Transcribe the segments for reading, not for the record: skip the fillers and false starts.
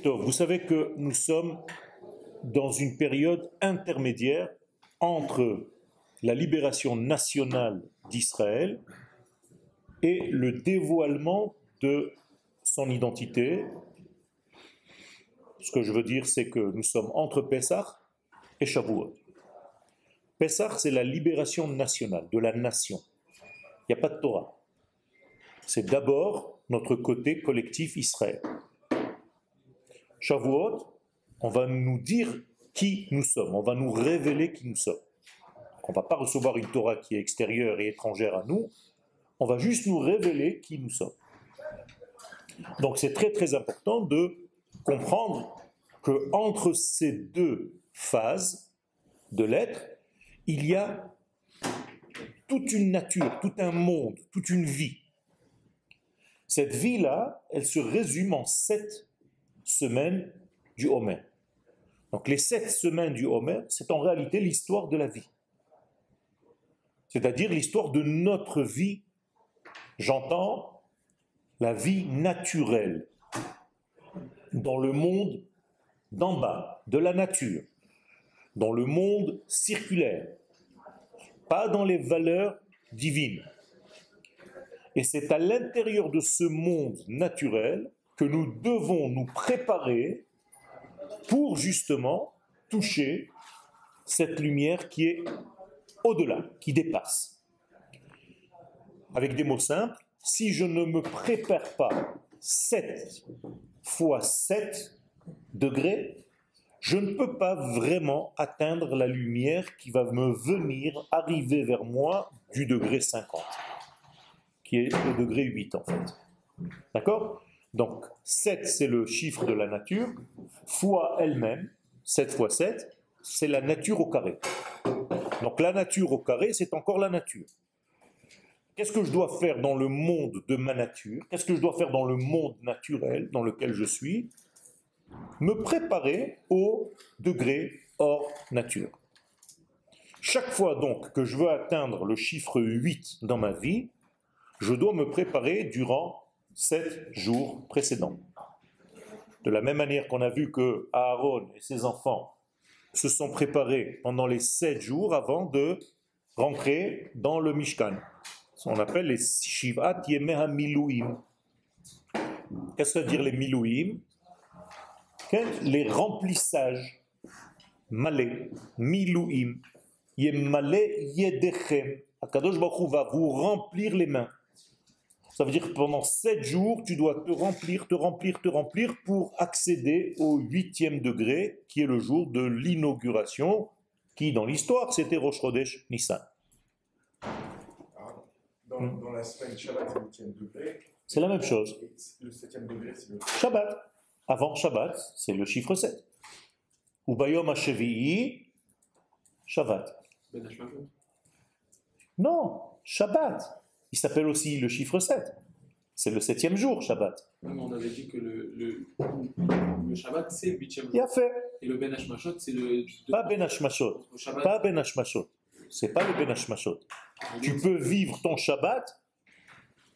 Donc, vous savez que nous sommes dans une période intermédiaire entre la libération nationale d'Israël et le dévoilement de son identité. Ce que je veux dire, c'est que nous sommes entre Pessah et Shavuot. Pessah, c'est la libération nationale, de la nation. Il n'y a pas de Torah. C'est d'abord notre côté collectif Israël. Shavuot, on va nous dire qui nous sommes, on va nous révéler qui nous sommes. On ne va pas recevoir une Torah qui est extérieure et étrangère à nous, on va juste nous révéler qui nous sommes. Donc c'est très très important de comprendre qu'entre ces deux phases de l'être, il y a toute une nature, tout un monde, toute une vie. Cette vie-là, elle se résume en 7 semaines du Homer. Donc les 7 semaines du Homer, c'est en réalité l'histoire de la vie. C'est-à-dire l'histoire de notre vie. J'entends la vie naturelle dans le monde d'en bas, de la nature, dans le monde circulaire, pas dans les valeurs divines. Et c'est à l'intérieur de ce monde naturel que nous devons nous préparer pour justement toucher cette lumière qui est au-delà, qui dépasse. Avec des mots simples, si je ne me prépare pas 7 fois 7 degrés, je ne peux pas vraiment atteindre la lumière qui va me venir arriver vers moi du degré 50, qui est le degré 8 en fait. D'accord ? Donc 7 c'est le chiffre de la nature, fois elle-même, 7 fois 7, c'est la nature au carré. Donc la nature au carré, c'est encore la nature. Qu'est-ce que je dois faire dans le monde de ma nature? Qu'est-ce que je dois faire dans le monde naturel dans lequel je suis? Me préparer au degré hors nature. Chaque fois donc que je veux atteindre le chiffre 8 dans ma vie, je dois me préparer durant 7 jours précédents. De la même manière qu'on a vu que Aaron et ses enfants se sont préparés pendant les 7 jours avant de rentrer dans le Mishkan. On appelle les Shivat Yemei HaMiluim. Qu'est-ce que ça veut dire les Miluim? Les remplissages. Malé, Miluim. Yemale Yedechem. Akadosh Baruch Hu va vous remplir les mains. Ça veut dire que pendant 7 jours, tu dois te remplir pour accéder au 8e degré, qui est le jour de l'inauguration, qui dans l'histoire, c'était Rosh Chodesh Nissan. Dans la semaine, Shabbat, c'est le 8e degré. C'est la même chose. Et le 7e degré, c'est le Shabbat. Avant Shabbat, c'est le chiffre 7. Ou Bayom HaShevi'i, Shabbat. Non, Shabbat. Il s'appelle aussi le chiffre 7. C'est le 7e jour, Shabbat. On avait dit que le Shabbat, c'est le 8e jour. Il a fait. Et le Ben Hashmashot, c'est le... Pas Ben Hashmashot. Pas Ben Hashmashot. C'est pas le Ben Hashmashot. Tu peux vivre ton Shabbat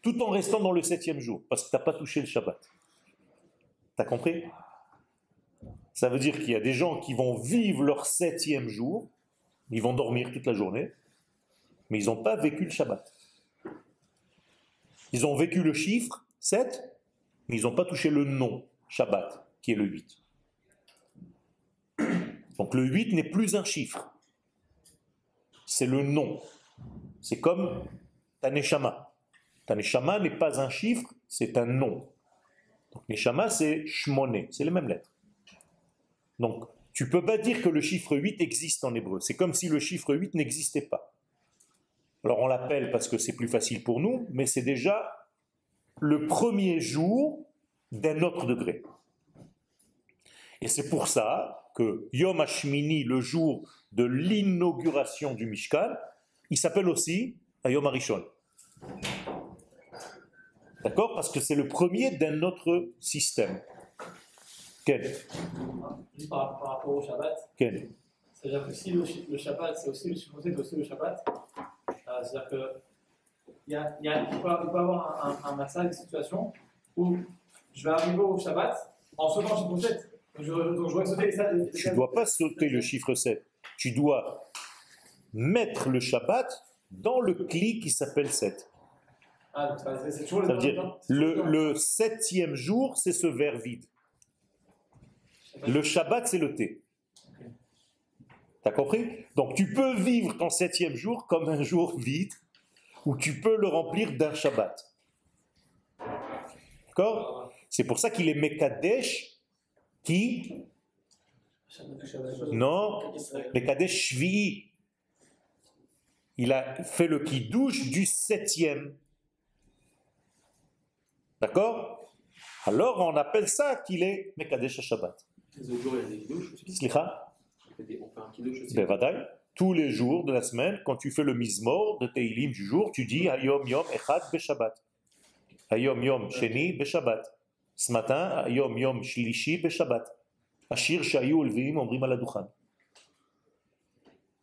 tout en restant dans le 7e jour, parce que tu n'as pas touché le Shabbat. T'as compris? Ça veut dire qu'il y a des gens qui vont vivre leur 7e jour, ils vont dormir toute la journée, mais ils n'ont pas vécu le Shabbat. Ils ont vécu le chiffre 7, mais ils n'ont pas touché le nom Shabbat, qui est le 8. Donc le 8 n'est plus un chiffre. C'est le nom. C'est comme ta neshama. Ta neshama n'est pas un chiffre, c'est un nom. Donc neshama, c'est shmoné, c'est les mêmes lettres. Donc, tu ne peux pas dire que le chiffre 8 existe en hébreu. C'est comme si le chiffre 8 n'existait pas. Alors on l'appelle parce que c'est plus facile pour nous, mais c'est déjà le premier jour d'un autre degré. Et c'est pour ça que Yom HaShmini, le jour de l'inauguration du Mishkan, il s'appelle aussi Yom HaRishon. D'accord? Parce que c'est le premier d'un autre système. Quel? Juste par rapport au Shabbat. Quel? C'est-à-dire que si le Shabbat, c'est aussi le supposé, c'est aussi le Shabbat, c'est-à-dire qu'il peut y avoir un massage, une situation où je vais arriver au Shabbat En sautant le chiffre 7. Donc je dois sauter les Tu ne dois pas sauter le chiffre 7. Tu dois mettre le Shabbat dans le cli qui s'appelle 7. Ah, donc c'est toujours Ça veut dire, le septième jour, c'est ce verre vide. Le Shabbat, c'est le thé. T'as compris? Donc tu peux vivre ton septième jour comme un jour vide, ou tu peux le remplir d'un Shabbat. D'accord? C'est pour ça qu'il est Mekadesh qui... Non, Mekadesh Shvi'i. Il a fait le Kiddush du septième. D'accord? Alors on appelle ça qu'il est Mekadesh Shabbat. Les autres jours, il y a des kiddush aussi. Slicha? On fait un kiddush aussi. Bevadaï. Tous les jours de la semaine, quand tu fais le Mizmor de Teilim du jour, tu dis Hayom Yom Echad Beshabbat. Hayom Yom Sheni Beshabbat. Ce matin, Hayom Yom Shlishi Beshabbat. Ashir Shayu Ulvim Omrim Aladukhan.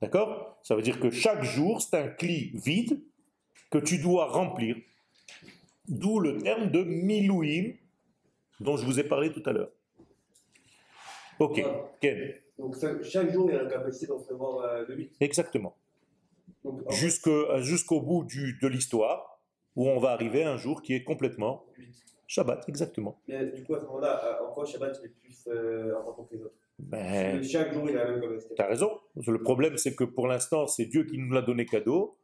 D'accord? Ça veut dire que chaque jour, c'est un cli vide que tu dois remplir. D'où le terme de Milouim dont je vous ai parlé tout à l'heure. Ok, Ken. Donc chaque jour, il y a la capacité d'en prévoir le 8. Exactement. Donc, Jusqu'au bout de l'histoire, où on va arriver à un jour qui est complètement 8. Shabbat, exactement. Mais du coup, à ce moment-là, en quoi Shabbat est plus important que les autres? Ben, Chaque jour, il a la même capacité. tu as raison. Le problème, c'est que pour l'instant, c'est Dieu qui nous l'a donné cadeau.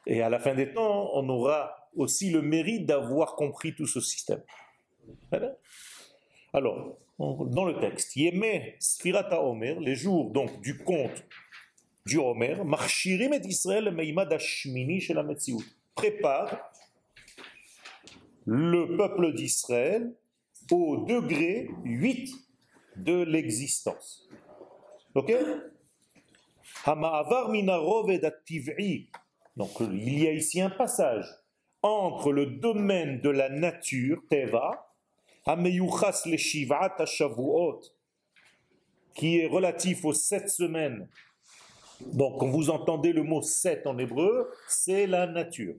Et à la fin des temps, on aura aussi le mérite d'avoir compris tout ce système. Voilà. Alors, dans le texte, Yemé Sfirata Omer, les jours donc du compte du Omer, Marchirim et Israël Meimad Hashmini chez la Metsiout, prépare le peuple d'Israël au degré 8 de l'existence. Ok? Hama'avar minarov et dativ'i. Donc il y a ici un passage entre le domaine de la nature, Teva, Hameyuchas le Shivat Shavuot, qui est relatif aux 7 semaines. Donc quand vous entendez le mot 7 en hébreu, c'est la nature.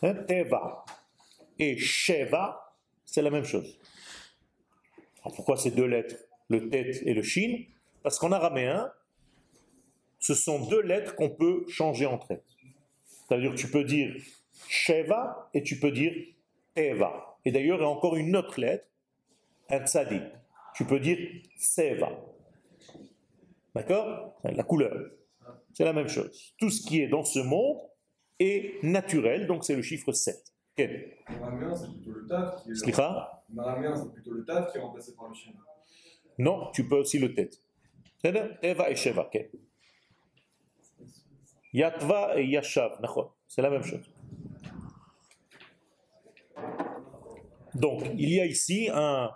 Hein, Teva. Et Sheva, c'est la même chose. Alors pourquoi ces deux lettres, le Tet et le Shin? Parce qu'en araméen, ce sont deux lettres qu'on peut changer entre elles. C'est-à-dire que tu peux dire Sheva et tu peux dire Teva. Et d'ailleurs, il y a encore une autre lettre, un Tzadik. Tu peux dire Seva. D'accord? La couleur. C'est la même chose. Tout ce qui est dans ce monde est naturel, donc c'est le chiffre 7. Quel? En araméen, c'est plutôt le taf qui est. Slicha? En araméen, c'est plutôt le taf qui est remplacé par le chien. Non, tu peux aussi le tête. C'est-à-dire Teva et Sheva. Quel? Yatva et Yashav. C'est la même chose. Donc, il y a ici un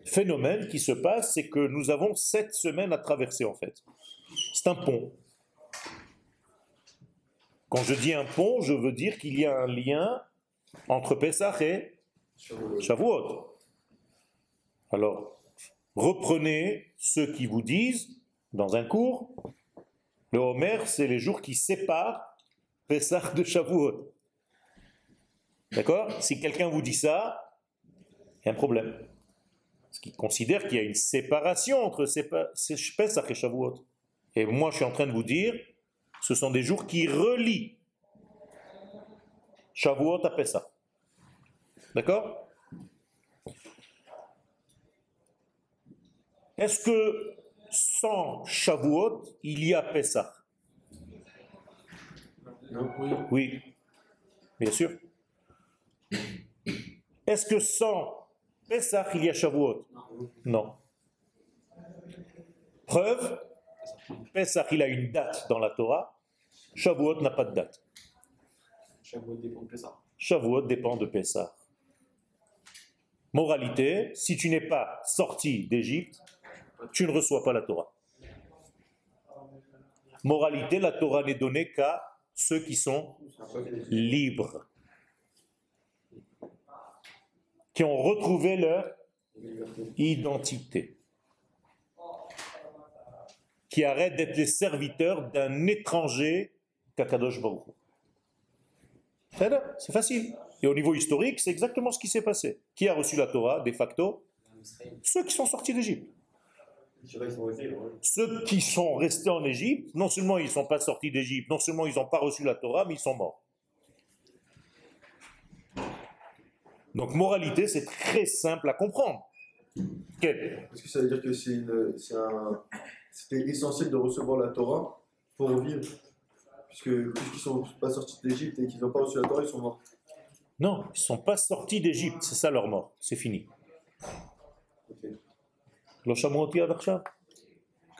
phénomène qui se passe, c'est que nous avons 7 semaines à traverser en fait. C'est un pont. Quand je dis un pont, je veux dire qu'il y a un lien entre Pesach et Shavuot. Alors, reprenez ceux qui vous disent, dans un cours, le Homer, c'est les jours qui séparent Pesach de Shavuot. D'accord? Si quelqu'un vous dit ça, il y a un problème. Parce qu'il considère qu'il y a une séparation entre Pesach et Shavuot. Et moi, je suis en train de vous dire, ce sont des jours qui relient Shavuot à Pesach. D'accord? Est-ce que sans Shavuot, il y a Pesach? Oui, bien sûr. Est-ce que sans Pesach, il y a Shavuot? Non. Preuve, Pesach, il a une date dans la Torah, Shavuot n'a pas de date. Shavuot dépend de Pessah. Shavuot dépend de Pesach. Moralité, si tu n'es pas sorti d'Égypte, tu ne reçois pas la Torah. Moralité, la Torah n'est donnée qu'à ceux qui sont libres, qui ont retrouvé leur identité, qui arrêtent d'être les serviteurs d'un étranger qu'Akadosh Baruch Hu. C'est facile. Et au niveau historique, c'est exactement ce qui s'est passé. Qui a reçu la Torah, de facto? Ceux qui sont sortis d'Égypte. Je sais pas, ils sont restés, ouais. Ceux qui sont restés en Égypte, non seulement ils ne sont pas sortis d'Égypte, non seulement ils n'ont pas reçu la Torah, mais ils sont morts. Donc, moralité, c'est très simple à comprendre. Quel? Est-ce que ça veut dire que c'était essentiel de recevoir la Torah pour vivre? Puisqu'ils ne sont pas sortis d'Égypte et qu'ils n'ont pas reçu la Torah, ils sont morts. Non, ils ne sont pas sortis d'Égypte, c'est ça leur mort, c'est fini. Ok. לא שמעו אותי עד עכשיו?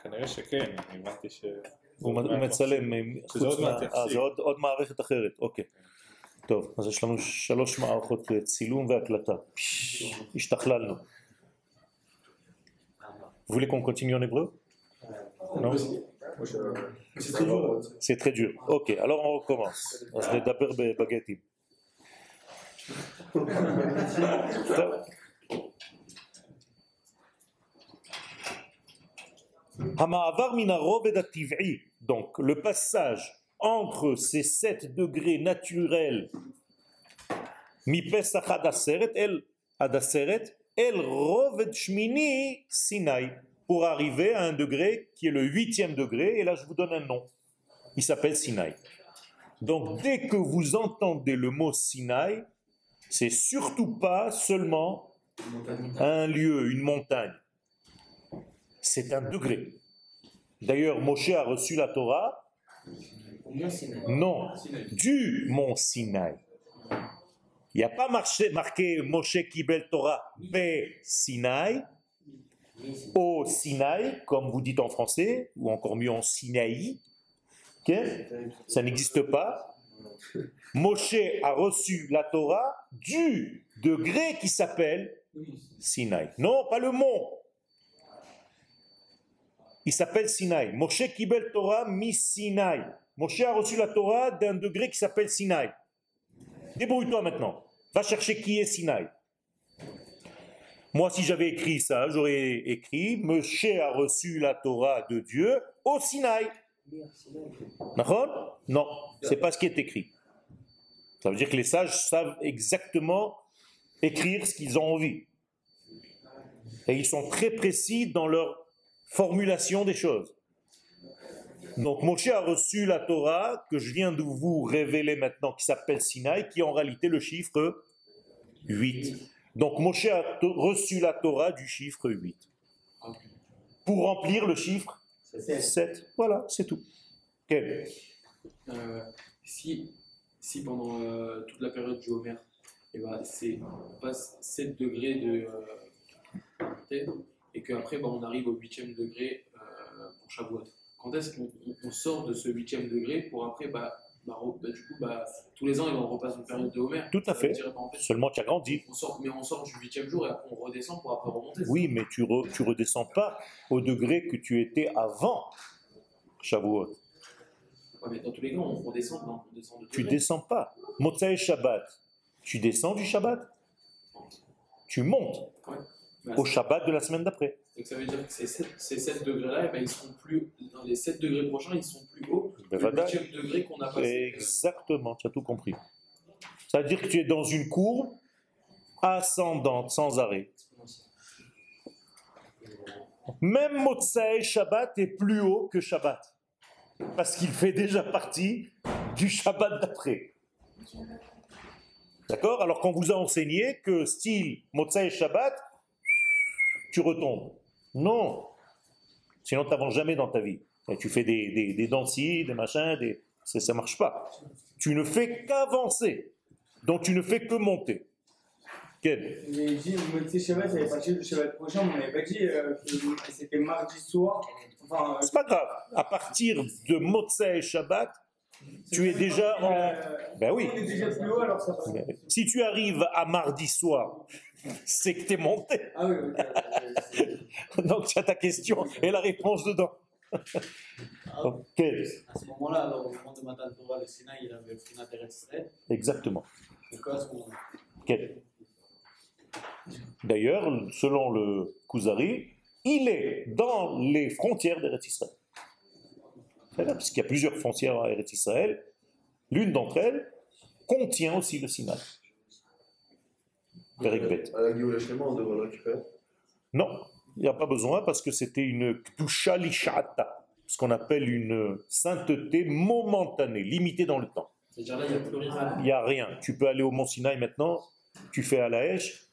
כנראה שכן, הבנתי ש... הוא מצלם, שזה עוד מעט זה יפסיק. עוד מערכת אחרת, אוקיי. טוב, אז יש לנו 3 מערכות צילום והקלטה. השתכללנו. Vous voulez qu'on continue en hébreu? Non? C'est très dur. C'est très dur. Ok, alors on recommence. אז נדבר בבגטים. טוב. המעבר מן הרובד הטבעי, donc le passage entre ces 7 degrés naturels, מפסח עד הסרט, אל רובד שמיני סיני, pour arriver à un degré qui est le 8e degré, et là je vous donne un nom, il s'appelle Sinaï. Donc dès que vous entendez le mot Sinaï, c'est surtout pas seulement un lieu, une montagne. C'est un degré. D'ailleurs, Moshe a reçu la Torah. Non, du mont Sinaï. Il n'y a pas marqué Moshe Kibel Torah be Sinaï, au Sinaï, comme vous dites en français, ou encore mieux en Sinaï. Okay? Ça n'existe pas. Moshe a reçu la Torah du degré qui s'appelle Sinaï. Non, pas le mont. Il s'appelle Sinaï. Moshe Kibel Torah mi Sinaï. Moshe a reçu la Torah d'un degré qui s'appelle Sinaï. Débrouille-toi maintenant. Va chercher qui est Sinaï. Moi, si j'avais écrit ça, j'aurais écrit Moshe a reçu la Torah de Dieu au Sinaï. D'accord? Non, c'est pas ce qui est écrit. Ça veut dire que les sages savent exactement écrire ce qu'ils ont envie. Et ils sont très précis dans leur formulation des choses. Donc Moshe a reçu la Torah que je viens de vous révéler maintenant, qui s'appelle Sinaï, qui est en réalité le chiffre 8. Donc Moshe a reçu la Torah du chiffre 8. Pour remplir le chiffre 7. Voilà, c'est tout. Quel? Si pendant toute la période du Homer, on passe 7 degrés de et qu'après on arrive au 8e degré pour Shavuot. Quand est-ce qu'on sort de ce 8e degré pour après, tous les ans, on repasse une période de Homer? Tout à fait. Seulement tu as grandi. On sort du 8e jour et après on redescend pour après remonter. Oui, mais tu redescends pas au degré que tu étais avant Shavuot. Ouais, mais dans tous les cas, on redescend. On descend de Tu degré. descends pas. Motsai Shabbat. Tu descends du Shabbat. Tu montes Ouais. au Shabbat de la semaine d'après. Donc ça veut dire que ces 7 degrés-là, ils seront plus, dans les 7 degrés prochains, ils sont plus hauts que le 8e degré qu'on a passé. Exactement, tu as tout compris. Ça veut dire que tu es dans une courbe ascendante, sans arrêt. Même Motsai Shabbat est plus haut que Shabbat. Parce qu'il fait déjà partie du Shabbat d'après. D'accord? Alors qu'on vous a enseigné que style Motsai Shabbat, tu retombes. Non. Sinon, tu n'avances jamais dans ta vie. Et tu fais des dansis, des machins, ça ne marche pas. Tu ne fais qu'avancer. Donc, tu ne fais que monter. Quel? J'ai dit, vous me dites Shabbat, j'avais pas dit le Shabbat prochain, on n'avait pas dit que c'était mardi soir. Enfin, C'est pas grave. À partir de Motsai Shabbat, tu es déjà en... Ben oui. On est déjà plus haut, alors ça passe. Si tu arrives à mardi soir, c'est que tu es monté. Ah oui, ok. Donc tu as ta question et la réponse dedans. Ok. À ce moment-là, alors, au moment de Matan Torah, le Sinaï, il avait pris l'intérêt d'Israël. Exactement. Et quoi, à ce moment-là? Ok. D'ailleurs, selon le Kuzari, il est dans les frontières d'Eretz Israël. Parce qu'il y a plusieurs frontières à Eretz Israël. L'une d'entre elles contient aussi le Sinaï. Perek Bet. À la Géoula Shlema, on devrait le récupérer. Non, il n'y a pas besoin parce que c'était une kdusha lishata, ce qu'on appelle une sainteté momentanée, limitée dans le temps. C'est-à-dire là, il n'y a plus rien. Il n'y a rien. Tu peux aller au Mont Sinaï maintenant, tu fais à la Hesh,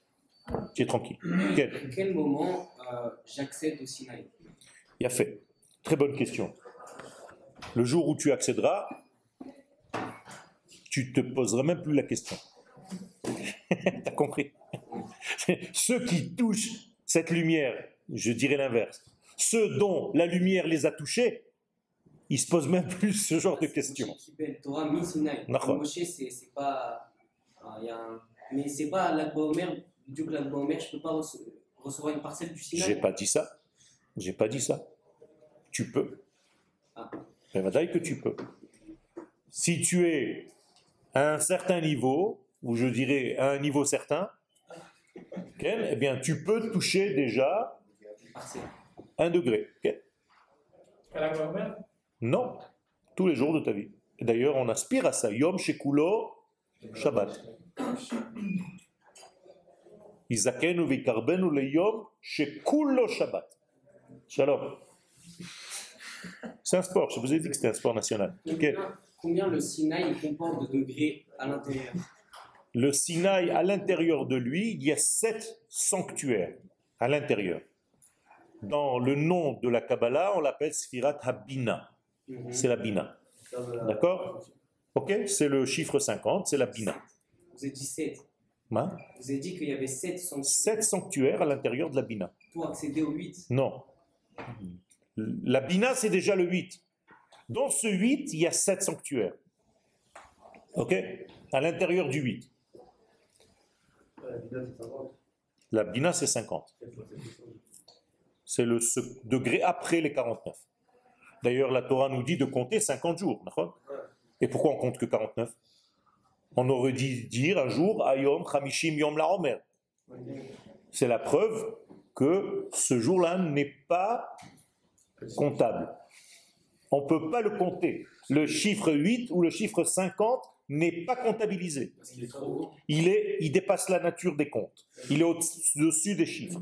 tu es tranquille. Quel À quel moment j'accède au Sinaï? Il a fait. Très bonne question. Le jour où tu accéderas, tu te poseras même plus la question. T'as compris? Ceux qui touchent cette lumière, je dirais l'inverse, ceux dont la lumière les a touchés, ils se posent même plus ce genre de questions. Torah mi Sinaï. D'accord. Moshe, c'est pas. Il y a un... Mais c'est pas l'Akba Omer. Du coup, l'Akba Omer, je peux pas recevoir une parcelle du Sinaï. J'ai pas dit ça. J'ai pas dit ça. Tu peux. Ah. Mais vadaï que tu peux. Si tu es à un certain niveau, ou je dirais à un niveau certain, eh bien tu peux toucher déjà Parcelle. 1 degré. À la Gomer, Non, tous les jours de ta vie. Et d'ailleurs, on aspire à ça. Yom Shekulo Shabbat. Izakenu vikarbenu le Yom Shekulo Shabbat. Shalom. C'est un sport, je vous ai dit que c'était un sport national. Ok. Combien le Sinaï comporte de degrés à l'intérieur? Le Sinaï, à l'intérieur de lui, il y a 7 sanctuaires à l'intérieur. Dans le nom de la Kabbalah, on l'appelle Sfirat Habina. C'est la Bina. D'accord? Ok? C'est le chiffre 50, c'est la Bina. Vous avez dit 7. Hein? Vous avez dit qu'il y avait 7 sanctuaires 7 sanctuaires à l'intérieur de la Bina. pour accéder au 8. Non. La Bina, c'est déjà le 8. Dans ce 8, il y a 7 sanctuaires. Ok? À l'intérieur du 8. La Bina, c'est 50. C'est le degré après les 49. D'ailleurs, la Torah nous dit de compter 50 jours. D'accord? Et pourquoi on compte que 49? On aurait dû dire un jour, Ayom, Chamishim, Yom la Omer. C'est la preuve que ce jour-là n'est pas comptable. On ne peut pas le compter. Le chiffre 8 ou le chiffre 50 n'est pas comptabilisé. Parce qu'il est trop haut. Il dépasse la nature des comptes. Il est au-dessus des chiffres.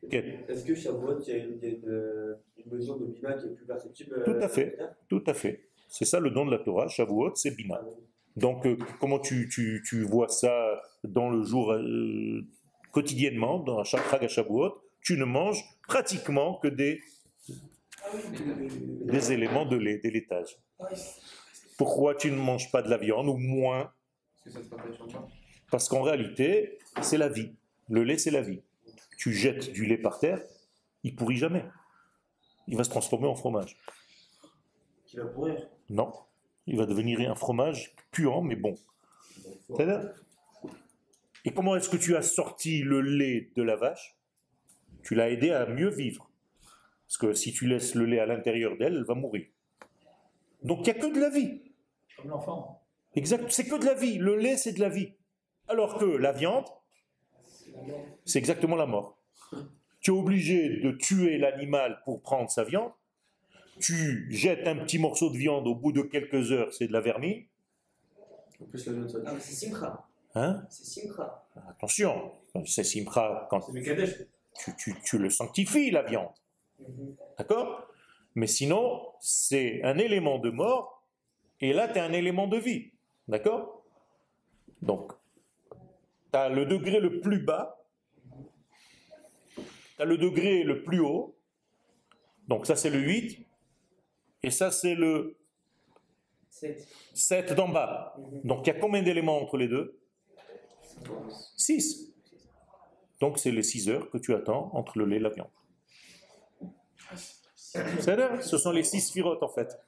Okay. Est-ce que Shavuot, il y a une mesure de Bina qui est plus perceptible? Tout à fait, tout à fait. C'est ça le don de la Torah, Shavuot, c'est Bina. Donc, comment tu vois ça dans le jour quotidiennement, dans chaque Chag à Shavuot, tu ne manges pratiquement que des éléments de laitage. Pourquoi tu ne manges pas de la viande ou moins? Parce qu'en réalité, c'est la vie. Le lait, c'est la vie. Tu jettes du lait par terre, il pourrit jamais. Il va se transformer en fromage. Qui va pourrir? Non, il va devenir un fromage puant, mais bon. C'est-à-dire? Et comment est-ce que tu as sorti le lait de la vache? Tu l'as aidé à mieux vivre. Parce que si tu laisses le lait à l'intérieur d'elle, elle va mourir. Donc il n'y a que de la vie. comme l'enfant. Exact, c'est que de la vie. Le lait, c'est de la vie. Alors que la viande, c'est exactement la mort. Tu es obligé de tuer l'animal pour prendre sa viande. Tu jettes un petit morceau de viande, au bout de quelques heures, c'est de la vermine. En plus, la viande, ça. Ah, mais c'est Simcha. Hein? C'est Simcha. Attention, c'est simcha quand C'est Mekadesh. tu le sanctifies, la viande. D'accord? Mais sinon, c'est un élément de mort, et là, tu as un élément de vie. D'accord? Donc, tu as le degré le plus bas, tu as le degré le plus haut, donc ça c'est le 8, et ça c'est le 7 d'en bas. Donc il y a combien d'éléments entre les deux? 6. Donc c'est les 6 heures que tu attends entre le lait et la viande. C'est-à-dire, ce sont les 6 sphirotes en fait.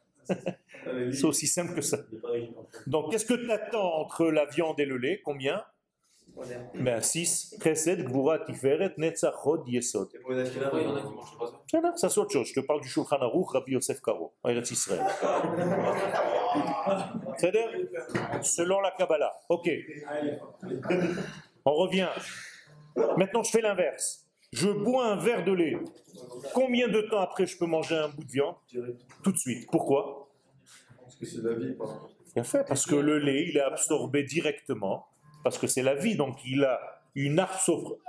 C'est aussi simple que ça. Donc qu'est-ce que tu attends entre la viande et le lait? Combien? Ben 6. Chesed, Gvura, Tiferet, Netzach, Hod, Yesod. Et pour les Ashkenazes, Après, il y en a qui mangent 3 heures. Ça c'est autre chose. Je te parle du Shulchan Aruch, Rabbi Yosef Karo, en Eretz Israël. C'est-à-dire, selon la Kabbalah. Ok. On revient. Maintenant, je fais l'inverse. Je bois un verre de lait. Combien de temps après je peux manger un bout de viande? Tout de suite. Pourquoi? Parce que c'est la vie, par Bien fait, parce que le lait, il est absorbé directement, parce que c'est la vie, donc il a une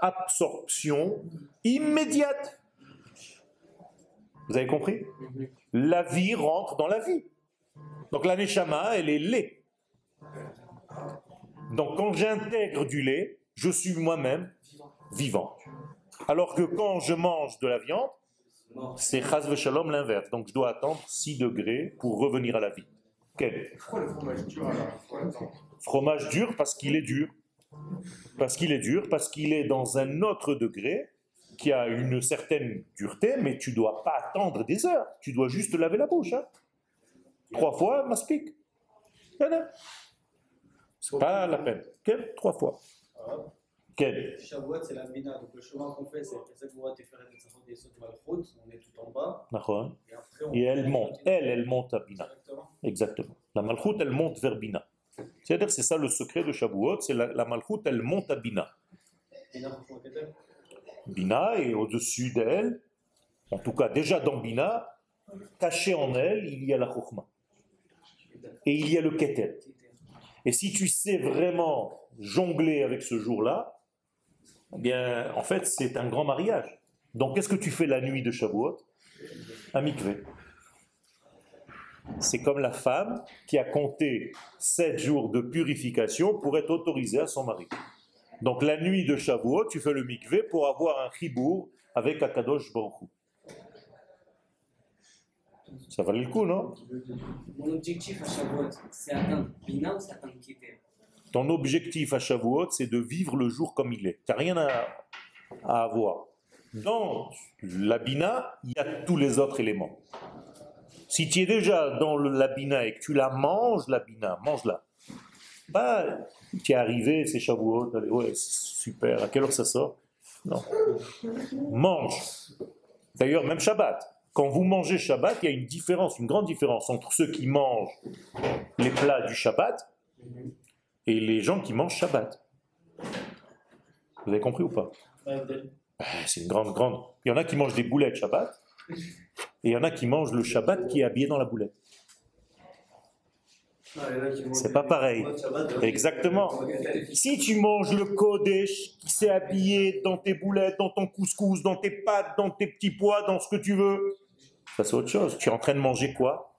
absorption immédiate. Vous avez compris? La vie rentre dans la vie. Donc la neshama, elle est lait. Donc quand j'intègre du lait, je suis moi-même vivant. Alors que quand je mange de la viande, c'est chas v'shalom l'inverse. Donc je dois attendre 6 degrés pour revenir à la vie. Quel? Pourquoi le fromage dur alors? Pourquoi attendre? Fromage dur parce qu'il est dur. Parce qu'il est dur, parce qu'il est dans un autre degré qui a une certaine dureté, mais tu ne dois pas attendre des heures. Tu dois juste te laver la bouche. 3 fois, maspik. C'est pas la peine. Quel? 3 fois. Quel? Shavuot, c'est la Bina. Donc le chemin qu'on fait, c'est que cette voie Teferet et Tzachot et Sot Malchut, on est tout en bas. Nachon. Et après, on Et elle monte. Elle monte à Bina. Exactement. Exactement. La Malchut, elle monte vers Bina. C'est-à-dire, c'est ça le secret de Shavuot, c'est la Malchut, elle monte à Bina. Bina, Chokhmah Keter. Bina, et au-dessus d'elle, en tout cas déjà dans Bina, caché en elle, il y a la Chokhmah. Et il y a le Keter. Et si tu sais vraiment jongler avec ce jour-là, eh bien, en fait, c'est un grand mariage. Donc, qu'est-ce que tu fais la nuit de Shavuot? Un mikvé. C'est comme la femme qui a compté 7 jours de purification pour être autorisée à son mari. Donc, la nuit de Shavuot, tu fais le mikvé pour avoir un chibour avec Akadosh Baruch Hu. Ça valait le coup, non? Mon objectif à Shavuot, c'est atteindre Bina ou c'est atteindre Keter? Ton objectif à Shavuot, c'est de vivre le jour comme il est. Tu n'as rien à avoir. Dans la Bina, il y a tous les autres éléments. Si tu es déjà dans la Bina et que tu la manges, la Bina, mange-la. Bah, tu es arrivé, c'est Shavuot, allez, ouais, super, à quelle heure ça sort? Non. Mange. D'ailleurs, même Shabbat. Quand vous mangez Shabbat, il y a une différence, une grande différence entre ceux qui mangent les plats du Shabbat et les gens qui mangent Shabbat. Vous avez compris ou pas? C'est une grande. Il y en a qui mangent des boulettes Shabbat et il y en a qui mangent le Shabbat qui est habillé dans la boulette. C'est pas pareil. Exactement. Si tu manges le Kodesh qui s'est habillé dans tes boulettes, dans ton couscous, dans tes pâtes, dans tes petits pois, dans ce que tu veux, ça c'est autre chose. Tu es en train de manger quoi?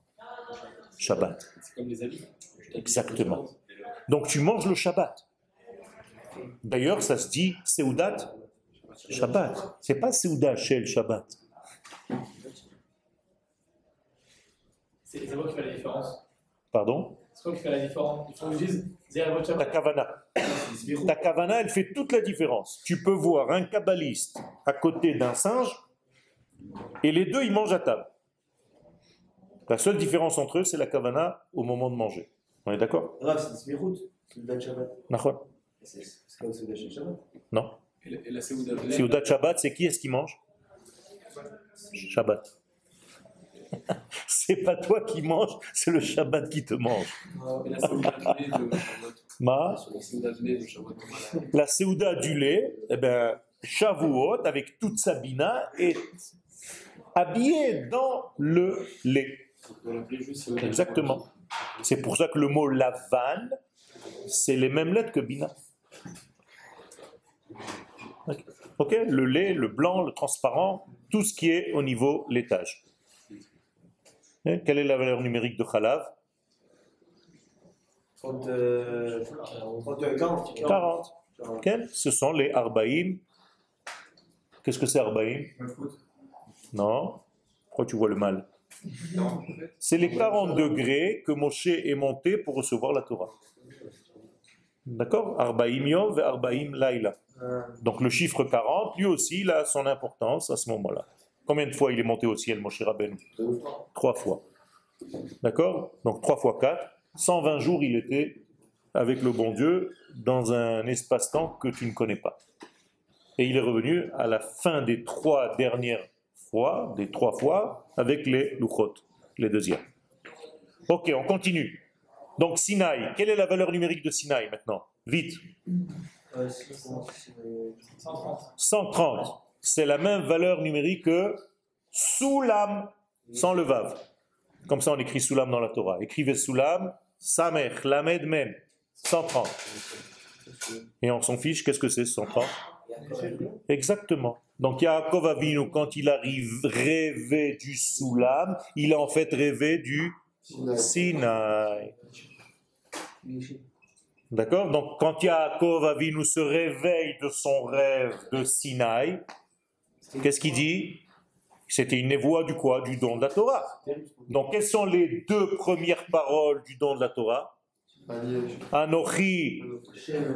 Shabbat. C'est comme les habits. Exactement. Donc tu manges le Shabbat. D'ailleurs, ça se dit Seudat Shabbat. C'est pas Seudat Shel Shabbat. C'est quoi qui fait la différence? Pardon? C'est quoi qui fait la différence? Il faut que je dise, Zéravot Ta Shabbat. kavana. Ta kavana, elle fait toute la différence. Tu peux voir un kabbaliste à côté d'un singe et les deux, ils mangent à table. La seule différence entre eux, c'est la kavana au moment de manger. On est d'accord? Rav, c'est Smirut, c'est le Shabbat. Nachon? C'est comme c'est le Shabbat. Non. Et la Séouda de Si au date Shabbat, c'est qui est-ce qui mange? Shabbat. C'est pas toi qui manges, c'est le Shabbat qui te mange. Et la Séouda de lait de Shavuot. Ma, La Séouda de lait de Shavuot. la Seuda du lait, eh ben, Shavuot, avec toute sa bina, est habillée dans le lait. On l'appelait juste Séouda de Exactement. C'est pour ça que le mot lavan, c'est les mêmes lettres que bina. Ok, le lait, le blanc, le transparent, tout ce qui est au niveau laitage. Quelle est la valeur numérique de Khalav? 40. 40. Ok, ce sont les Arbaïm. Qu'est-ce que c'est Arbaïm? Non. Pourquoi tu vois le mal? C'est les 40 degrés que Moshe est monté pour recevoir la Torah. D'accord? Arbaïm Yom et Arbaïm Laïla. Donc le chiffre 40, lui aussi, il a son importance à ce moment-là. Combien de fois il est monté au ciel, Moshe Rabbeinu? 3 fois. D'accord? Donc 3 fois 4, 120 jours il était avec le bon Dieu dans un espace-temps que tu ne connais pas. Et il est revenu à la fin des 3 dernières fois, des 3 fois, avec les Luchot, les deuxièmes. Ok, on continue. Donc Sinaï, quelle est la valeur numérique de Sinaï maintenant? Vite. 130. C'est la même valeur numérique que Soulam, sans le Vav. Comme ça on écrit Soulam dans la Torah. Écrivez Soulam, Samech, Lamed, Mem. 130. Et on s'en fiche, qu'est-ce que c'est 130? Exactement. Donc Yaakov Avinu, quand il arrive rêvé du Soulam, il a en fait rêvé du Sinaï. D'accord? Donc quand Yaakov Avinu se réveille de son rêve de Sinaï, qu'est-ce qu'il dit? C'était une névoie du quoi? Du don de la Torah. Donc quelles sont les deux premières paroles du don de la Torah? Anochi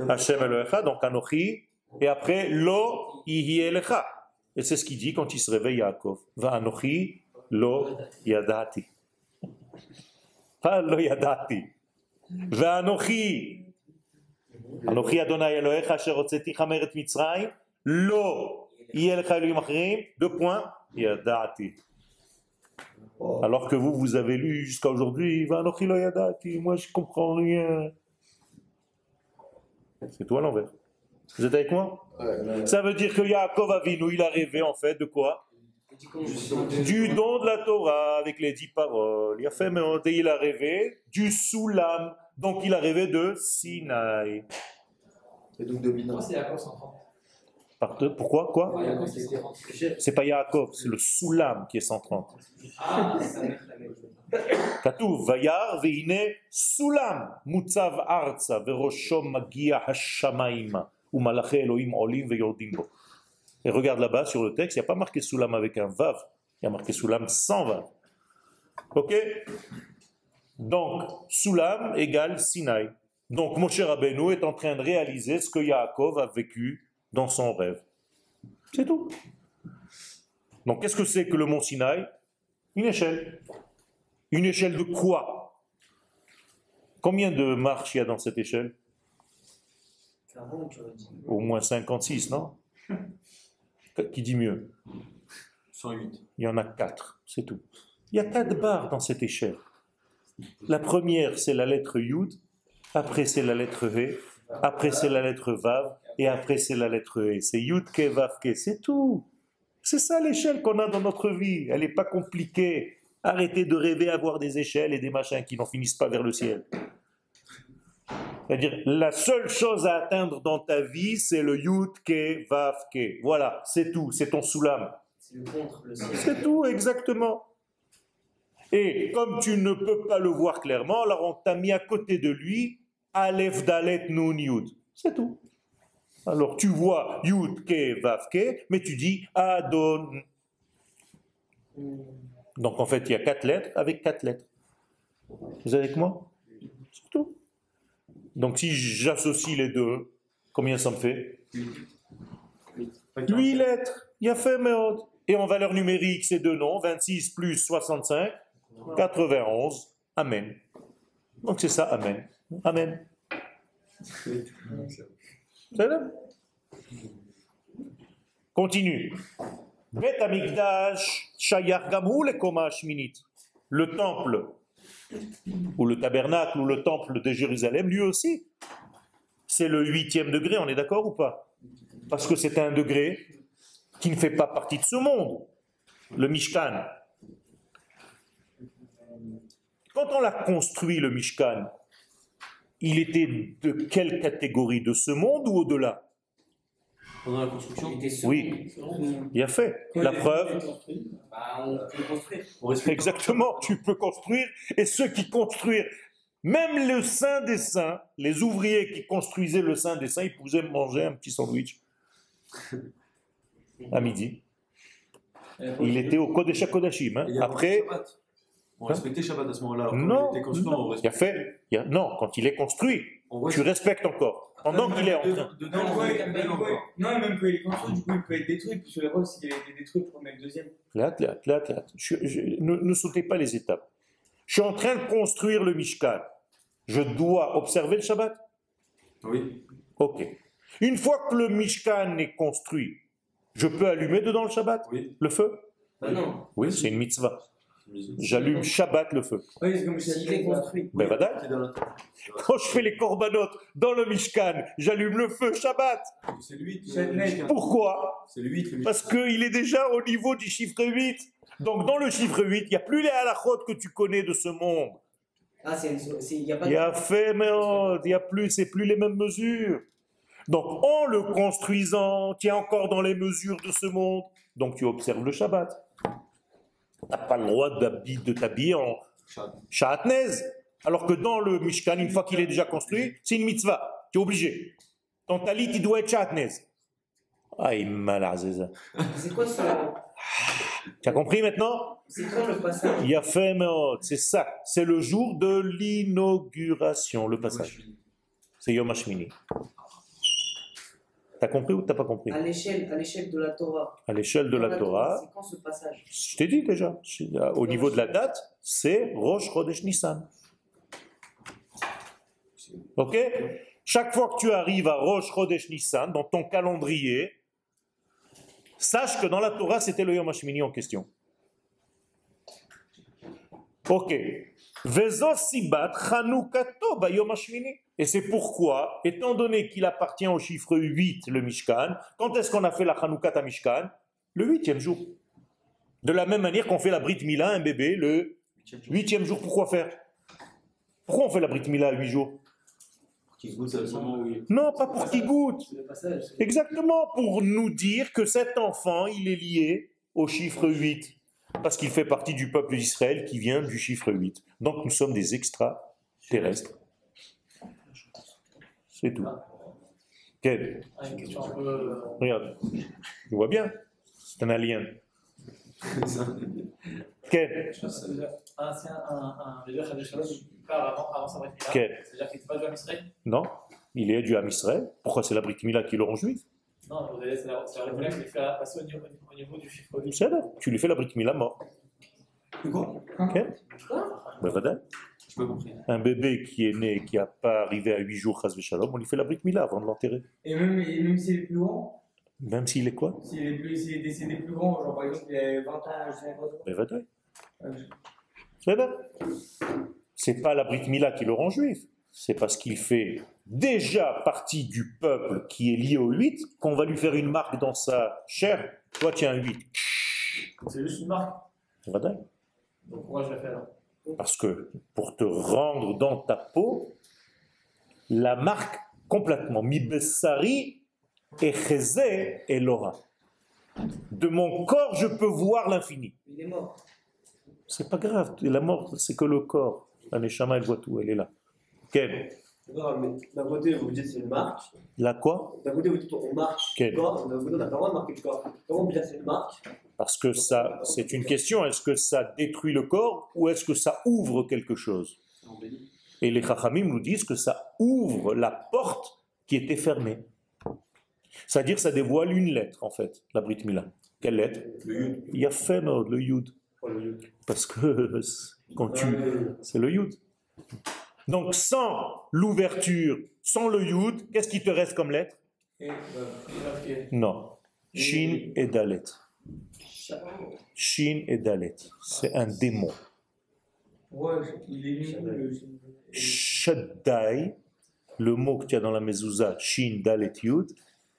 Hashem Elohecha, donc Anochi, et après Lo Yihi Elecha. Et c'est ce qu'il dit quand il se réveille Yaakov. Va Anochi Lo Yadati. Pas Lo Yadati. Va Anochi. Anochi Adonai Elohecha Asher Hotzeticha Me'eretz Mitzrayim. Lo Yihi Elecha Elohim Acherim. Deux points. Yadati. Alors que vous avez lu jusqu'à aujourd'hui, va Anochi Lo Yadati. Moi je comprends rien. C'est tout à l'envers. Vous êtes avec moi? Ça veut dire que Yaakov Avinu, il a rêvé en fait de quoi? Du don de la Torah avec les 10 paroles. Il a fait, mais il a rêvé du Soulam. Donc il a rêvé de Sinaï. Et donc de Bina. C'est Yaakov 130. Pourquoi? Quoi? Yaakov, c'est 130. C'est pas Yaakov, c'est le Soulam qui est 130. Ah, ça va être la même chose. Katuv, Vayar, Veine, Soulam, Mutzav Arza, Veroshom Magia Hashamaima. Ou Malaché Elohim Olim Veyordim Bo. Et regarde là-bas sur le texte, il n'y a pas marqué Soulam avec un Vav, il y a marqué Soulam sans Vav. Ok? Donc, Soulam égale Sinaï. Donc, Moshe Rabbeinu est en train de réaliser ce que Yaakov a vécu dans son rêve. C'est tout. Donc, qu'est-ce que c'est que le mont Sinaï? Une échelle. Une échelle de quoi? Combien de marches il y a dans cette échelle? Au moins 56, non? Qui dit mieux? 108. Il y en a 4, c'est tout. Il y a 4 barres dans cette échelle. La première, c'est la lettre Yud, après c'est la lettre He, après c'est la lettre Vav, et après c'est la lettre He. C'est Yud Ke Vav Ke, c'est tout. C'est ça l'échelle qu'on a dans notre vie. Elle n'est pas compliquée. Arrêtez de rêver à voir des échelles et des machins qui n'en finissent pas vers le ciel. C'est-à-dire, la seule chose à atteindre dans ta vie, c'est le Yud Ke Vav Ke. Voilà, c'est tout, c'est ton Soulam. C'est le contre, le ciel. C'est tout, exactement. Et comme tu ne peux pas le voir clairement, alors on t'a mis à côté de lui Aleph Dalet Nun Yud. C'est tout. Alors tu vois Yud Ke Vav Ke, mais tu dis Adon. Donc en fait, il y a 4 lettres avec 4 lettres. Vous êtes avec moi? C'est tout. Donc si j'associe les deux, combien ça me fait? 8 lettres. Yafé Meod. Et en valeur numérique, c'est deux noms, 26 plus 65, 91. Amen. Donc c'est ça, Amen. Amen. C'est là. Continue. Bet Amikdash Shayar Gamou le Koma Shminit. Le temple, ou le tabernacle, ou le temple de Jérusalem, lui aussi, c'est le 8e degré, on est d'accord ou pas? Parce que c'est un degré qui ne fait pas partie de ce monde, le Mishkan. Quand on l'a construit, le Mishkan, il était de quelle catégorie? De ce monde ou au-delà? Pendant la construction, Oui, il a fait. La preuve. Bah, on peut construire. Exactement, tu peux construire. Et ceux qui construisent, même le Saint des Saints, les ouvriers qui construisaient le Saint des Saints, ils pouvaient manger un petit sandwich à midi. Il était au Kodesh HaKodashim. Hein. Après, on respectait Shabbat à ce moment-là. non, il était construit, non. Il a fait. Non, quand il est construit, tu respectes encore. Pendant qu'il est en train. Non, même quand il est construit, du coup, il peut être détruit. Puis sur les roses, s'il a été détruit, il faut mettre le deuxième. Là. Ne sautez pas les étapes. Je suis en train de construire le Mishkan. Je dois observer le Shabbat? Oui. Ok. Une fois que le Mishkan est construit, je peux allumer dedans le Shabbat? Oui. Le feu? Bah non. Oui, c'est une mitzvah. J'allume Shabbat le feu. Oui, c'est comme S'il est construit. Ben voilà. Quand je fais les korbanot dans le Mishkan, j'allume le feu Shabbat. C'est le 8. Pourquoi? C'est le 8. Parce qu'il est déjà au niveau du chiffre 8. Donc dans le chiffre 8, il n'y a plus les halachot que tu connais de ce monde. Ah, il n'y a pas Il y a fait, mais il y a plus, c'est plus les mêmes mesures. Donc, en le construisant, tu es encore dans les mesures de ce monde. Donc, tu observes le Shabbat. Tu n'as pas le droit de t'habiller en Sha'atnez. Alors que dans le Mishkan, une fois qu'il est déjà construit, c'est une mitzvah. Tu es obligé. Ton talit, il doit être Sha'atnez. Aïe, malazéza. C'est quoi ce. Tu as compris maintenant? C'est quoi le passage? Il a fait, c'est ça. C'est le jour de l'inauguration, le passage. C'est Yom HaShmini. T'as compris ou t'as pas compris? À l'échelle de la Torah. À l'échelle de la Torah, C'est quand ce passage? je t'ai dit déjà, au niveau de la date, c'est Rosh Chodesh Nissan. Ok? Chaque fois que tu arrives à Rosh Chodesh Nissan, dans ton calendrier, sache que dans la Torah, c'était le Yom HaShmini en question. Ok. Vezo sibat Chanukato ba Yom HaShmini. Et c'est pourquoi, étant donné qu'il appartient au chiffre 8, le Mishkan, quand est-ce qu'on a fait la Chanoukat à Mishkan? Le 8e jour. De la même manière qu'on fait la Brit Mila, un bébé, le 8e jour. Pourquoi faire? Pourquoi on fait la Brit Mila à 8 jours? Non, pas pour qu'il goûte. Exactement, pour nous dire que cet enfant, il est lié au chiffre 8. Parce qu'il fait partie du peuple d'Israël qui vient du chiffre 8. Donc nous sommes des extraterrestres. C'est tout. Quel? Une question un peu. Regarde, tu vois bien, c'est un alien. Quel? Si un Védur Chadé Shalom, il part avant sa Brit Mila. Quel? C'est-à-dire qu'il n'était pas du Ham Israël? Non, il est du Ham Israël. Pourquoi c'est la Brit Mila qui le rend juif? Non, c'est la Brit Mila qui lui fait passer au niveau du chiffre 8. C'est là, tu lui fais la Brit Mila mort. Quel? Ben, voilà. Un bébé qui est né, qui n'a pas arrivé à 8 jours, chas v'shalom, on lui fait la Brit Mila avant de l'enterrer. Et même s'il est plus grand, Même s'il est quoi? s'il est décédé plus grand, genre par exemple il avait 20 ans, je sais pas. Ben, voilà. C'est là. C'est pas la Brit Mila qui le rend juif. C'est parce qu'il fait déjà partie du peuple qui est lié au 8 qu'on va lui faire une marque dans sa chair. Toi, tu as un 8. C'est juste une marque. Voilà. Donc pourquoi je l'ai fait alors? Parce que pour te rendre dans ta peau, la marque complètement, mi bessari et chezé et l'ora. De mon corps, je peux voir l'infini. Il est mort. C'est pas grave, la mort, c'est que le corps. La neshama, elle voit tout, elle est là. Quel? Non, mais d'un côté, vous dites c'est une marque. La quoi? D'un côté, vous dites on marque Quel? le corps. D'un côté, on n'a pas le droit de marquer le corps. Comment vous dites c'est une marque? Parce que ça, c'est une question, est-ce que ça détruit le corps ou est-ce que ça ouvre quelque chose? Et les Chachamim nous disent que ça ouvre la porte qui était fermée. C'est-à-dire que ça dévoile une lettre, en fait, la Brit Mila. Quelle lettre? Le Yud. Il y a Fénod, le Yud. Parce que quand c'est le Yud. Donc sans l'ouverture, sans le Yud, qu'est-ce qui te reste comme lettre? Non. Shin et Dalet. Shin et Dalet. C'est un démon. Ouais, il est nul. Shaddai, le mot que tu as dans la mezouza, Shin, Dalet, Yud,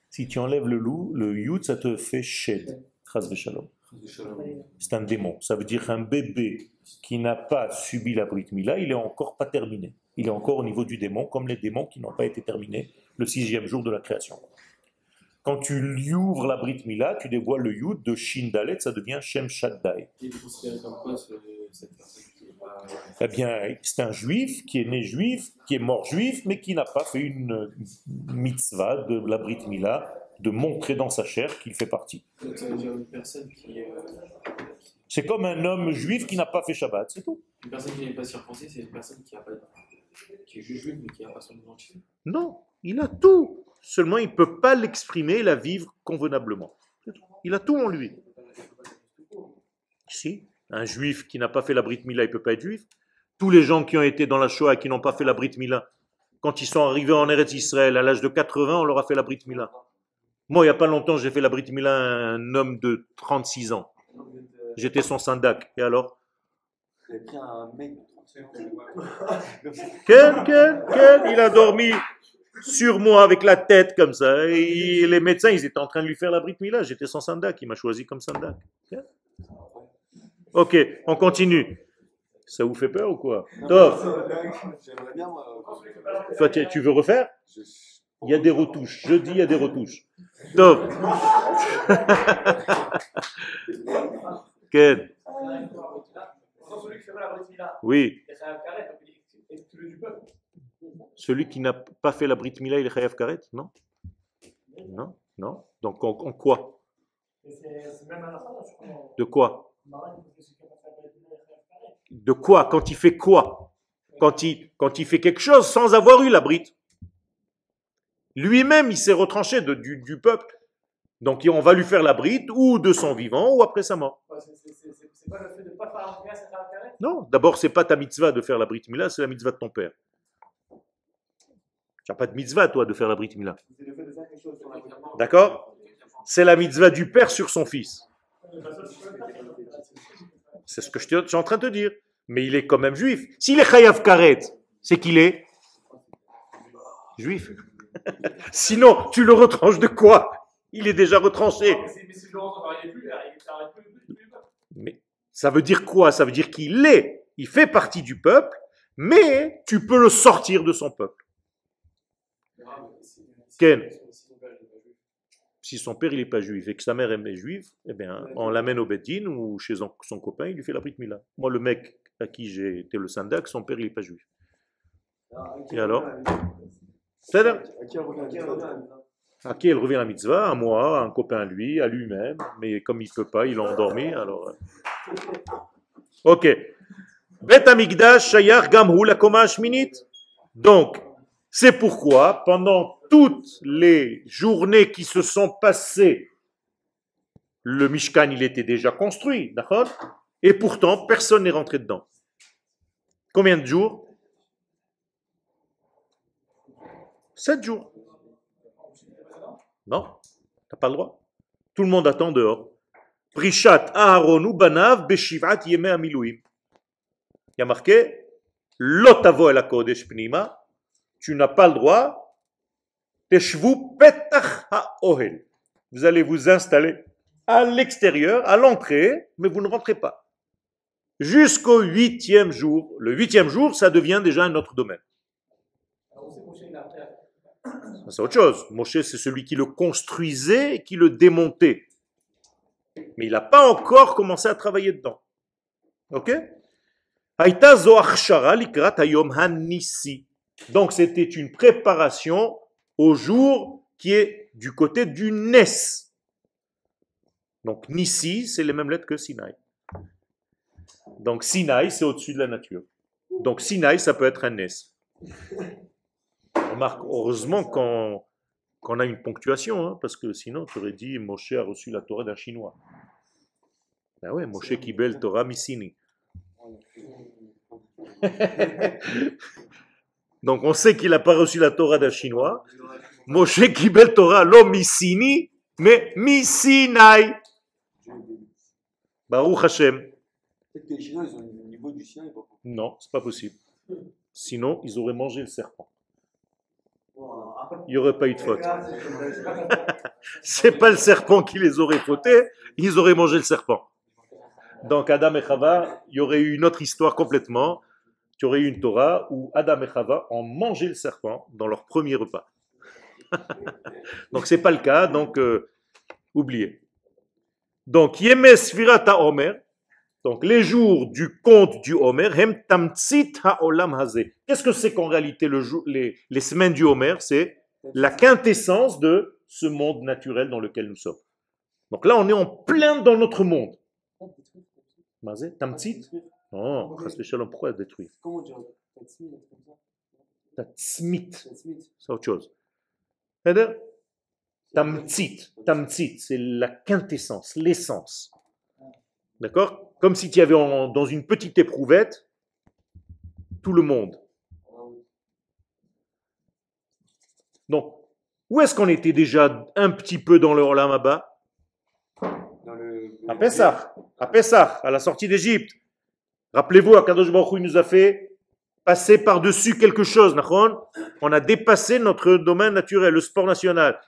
si tu enlèves le loup, le Yud, ça te fait Shed. Chas v'shalom. C'est un démon. Ça veut dire un bébé qui n'a pas subi la Brit Mila, il n'est encore pas terminé. Il est encore au niveau du démon, comme les démons qui n'ont pas été terminés le 6e jour de la création. Quand tu lui ouvres la Brit Mila, tu dévoiles le Yud de Shin Dalet, ça devient Shem Shaddai. Il est considéré comme quoi cette personne qui n'est pas. Eh bien, c'est un juif qui est né juif, qui est mort juif, mais qui n'a pas fait une mitzvah de la Brit Mila, de montrer dans sa chair qu'il fait partie. Donc ça veut dire une personne qui. C'est comme un homme juif qui n'a pas fait Shabbat, c'est tout. Une personne qui n'est pas circoncis, c'est une personne qui a pas. Qui est juste juive, mais qui n'a pas son identité. Non, il a tout. Seulement, il ne peut pas l'exprimer et la vivre convenablement. Il a tout en lui. Si, un juif qui n'a pas fait la Brit Mila, il ne peut pas être juif. Tous les gens qui ont été dans la Shoah et qui n'ont pas fait la Brit Mila, quand ils sont arrivés en Eretz Israël à l'âge de 80, on leur a fait la Brit Mila. Moi, il n'y a pas longtemps, j'ai fait la Brit Mila à un homme de 36 ans. J'étais son syndac. Et alors? Vous avez pris un mec. Quel il a dormi sur moi avec la tête comme ça. Et les médecins, ils étaient en train de lui faire la Brit Mila. J'étais son syndac. Il m'a choisi comme syndac. Ok, on continue. Ça vous fait peur ou quoi? Toi, J'aimerais bien, moi. tu veux refaire? Il y a des retouches. Jeudi, il y a des retouches. Donc. Quel? Celui qui fait la Brit Mila, Oui. il est Chayav Karet, donc il est celui du peuple. Celui qui n'a pas fait la Brit Mila, il est Chayav Karet? Non? Non? Non? Donc en quoi? C'est même à la fin, je crois. De quoi? De quoi? Quand il fait quoi? Quand il fait quelque chose sans avoir eu la Brit. Lui-même, il s'est retranché du peuple. Donc on va lui faire la Brit ou de son vivant ou après sa mort. C'est pas le fait de ne pas faire la Brit, c'est Chayav Karet. Non, d'abord, c'est pas ta mitzvah de faire la Brit Mila, c'est la mitzvah de ton père. Tu n'as pas de mitzvah, toi, de faire la Brit Mila. C'est le fait de faire quelque chose sur la Brit. D'accord? C'est la mitzvah du père sur son fils. C'est ce que je suis en train de te dire. Mais il est quand même juif. S'il est Chayav Karet, c'est qu'il est juif. Sinon, tu le retranches de quoi? Il est déjà retranché. Mais si Laurent ne travaillait plus, il n'arrête plus du peuple. Mais ça veut dire quoi? Ça veut dire qu'il est, il fait partie du peuple, mais tu peux le sortir de son peuple. Ken? Si son père il n'est pas juif et que sa mère est juive, eh bien, on l'amène au Beddin ou chez son copain, il lui fait la Brit Mila. Moi, le mec à qui j'ai été le syndac, son père il n'est pas juif. Et alors? C'est-à-dire? À qui elle revient la mitzvah? À moi, à un copain à lui, à lui-même. Mais comme il ne peut pas, il a endormi. Alors. Ok. Bet Amigdash Shayar Gamhu la Koma Shminit. Donc, c'est pourquoi, pendant toutes les journées qui se sont passées, le Mishkan, il était déjà construit, d'accord? Et pourtant, personne n'est rentré dedans. Combien de jours? 7 jours. Non, tu n'as pas le droit. Tout le monde attend dehors. Prishat Aharon ou Banav Beshivat Yeme Amiluim. Il y a marqué Lotavo el Kodesh Pnima. Tu n'as pas le droit. Teshvu Petach HaOhel. Vous allez vous installer à l'extérieur, à l'entrée, mais vous ne rentrez pas. Jusqu'au 8e jour. Le 8e jour, ça devient déjà un autre domaine. C'est autre chose. Moshe, c'est celui qui le construisait et qui le démontait. Mais il n'a pas encore commencé à travailler dedans. Ok? Donc c'était une préparation au jour qui est du côté du Nes. Donc Nissi, c'est les mêmes lettres que Sinaï. Donc Sinaï, c'est au-dessus de la nature. Donc Sinaï, ça peut être un Nes. Remarque, heureusement qu'on a une ponctuation, hein, parce que sinon tu aurais dit Moshe a reçu la Torah d'un Chinois. Ben ouais, Moshe Kibel Torah Missini. Donc on sait qu'il n'a pas reçu la Torah d'un Chinois. Moshe Kibel Torah lo Missini, mais Missinai. Baruch Hashem. Peut-être que les Chinois, ils ont le niveau du sien. Non, c'est pas possible. Sinon, ils auraient mangé le serpent. Il n'y aurait pas eu de faute. C'est pas le serpent qui les aurait fautés, ils auraient mangé le serpent. Donc Adam et Chava, il y aurait eu une autre histoire complètement. Tu aurais eu une Torah où Adam et Chava ont mangé le serpent dans leur premier repas. Donc c'est pas le cas, donc oubliez. Donc Yemes Svirata Omer, donc les jours du compte du Homer, Hem Tamtsit HaOlam Hazeh. Qu'est-ce que c'est qu'en réalité les semaines du Homer? C'est la quintessence de ce monde naturel dans lequel nous sommes. Donc là, on est en plein dans notre monde. Mazé, Tamtsit? Non, pourquoi détruire? Comment dire? Tatsmit, c'est autre chose. Tamtsit, c'est la quintessence, l'essence. D'accord? Comme si tu y avais dans une petite éprouvette tout le monde. Donc, où est-ce qu'on était déjà un petit peu dans le Olam Haba? À Pessah, à la sortie d'Égypte. Rappelez-vous, Akadosh Baruch Hu, il nous a fait passer par-dessus quelque chose. On a dépassé notre domaine naturel, le sport national.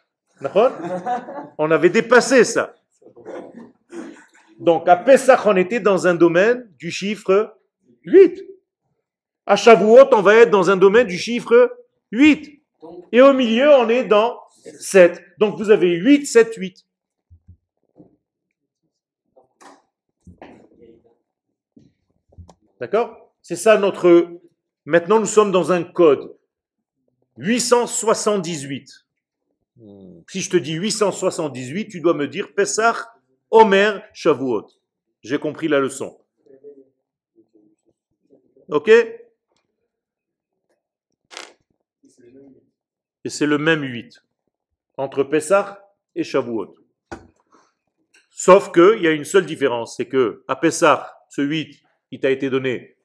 On avait dépassé ça. Donc, à Pessah, on était dans un domaine du chiffre 8. À Shavuot, on va être dans un domaine du chiffre 8. Donc, Et au milieu, on est dans 7. Donc vous avez 8, 7, 8. D'accord? C'est ça notre... Maintenant, nous sommes dans un code. 878. Si je te dis 878, tu dois me dire Pessah, Omer, Shavuot. J'ai compris la leçon. Ok? Et c'est le même 8 entre Pessah et Shavuot. Sauf qu'il y a une seule différence, c'est que à Pessah, ce 8, il t'a été donné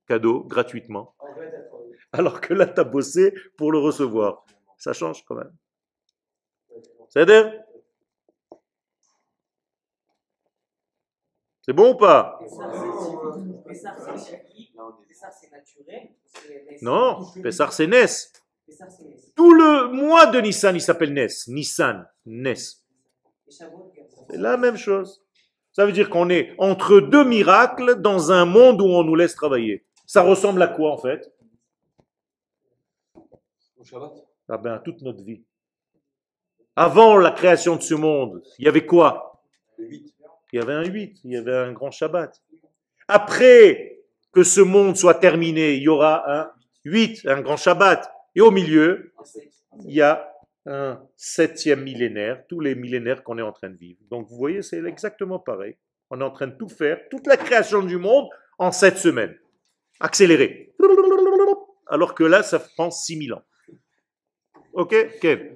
cadeau, gratuitement. Alors que là, tu as bossé pour le recevoir. Ça change quand même. C'est-à-dire? C'est bon ou pas? Pessah, c'est naturel. Non, Pessah, c'est Nes. Pessah, c'est Nes. Tout le mois de Nissan, il s'appelle Nes. Nissan, Nes. Et Shavuot, C'est la même chose. Ça veut dire qu'on est entre deux miracles dans un monde où on nous laisse travailler. Ça ressemble à quoi en fait? Au Shabbat. Ah ben, toute notre vie. Avant la création de ce monde, il y avait quoi? Il y avait un 8, il y avait un grand Shabbat. Après que ce monde soit terminé, il y aura un 8, un grand Shabbat. Et au milieu, il y a un 7e millénaire, tous les millénaires qu'on est en train de vivre. Donc vous voyez, c'est exactement pareil. On est en train de tout faire, toute la création du monde en 7 semaines. Accéléré. Alors que là, ça prend 6000 ans. Ok? Kev?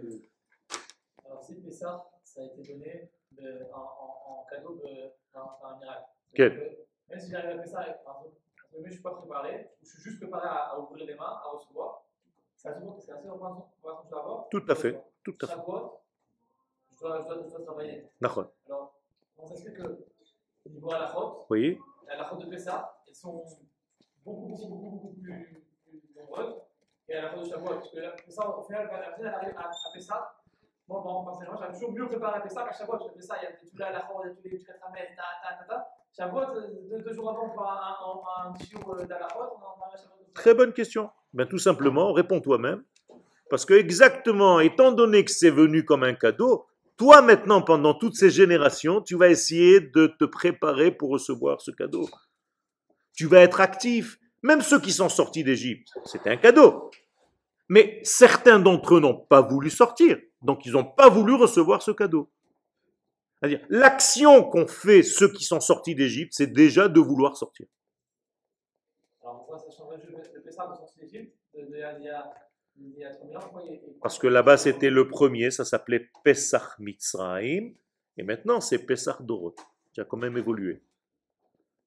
Alors, si Pessah, ça a été donné en cadeau par un miracle. Kev? Donc, même si j'arrive à Pessah, par exemple, je ne suis pas préparé, ou je suis juste préparé à ouvrir les mains, à recevoir, c'est assez information que je dois avoir. Tout à fait. Tout à fait. Chaque fois, je dois travailler. D'accord. Alors, on s'explique que au niveau à la faute, Oui. à la faute de Pessah, elles sont beaucoup plus nombreuses. Et à la faute de Shavuot, parce que là, Pessah, au final, quand la personne arrive à Pessah, moi, personnellement, j'arrive toujours mieux préparé à Pessah qu'à Shavuot, parce que Pessah, il y a tout là à la faute, il y a tous les petits katramel, Shavuot, 2 jours avant, on fait un petit jour d'Alachot, on a un Shavuot. Très bonne question. Ben, tout simplement, réponds toi-même. Parce que exactement, étant donné que c'est venu comme un cadeau, toi maintenant, pendant toutes ces générations, tu vas essayer de te préparer pour recevoir ce cadeau. Tu vas être actif. Même ceux qui sont sortis d'Égypte, c'était un cadeau. Mais certains d'entre eux n'ont pas voulu sortir. Donc ils n'ont pas voulu recevoir ce cadeau. C'est-à-dire, l'action qu'ont fait ceux qui sont sortis d'Égypte, c'est déjà de vouloir sortir. Alors pourquoi ça changerait de Pessah de sortie d'Égypte il y a 3000 ans? Parce que là-bas, c'était le premier, ça s'appelait Pesach Mitzrayim, et maintenant, c'est Pesach Dorot. Ça a quand même évolué.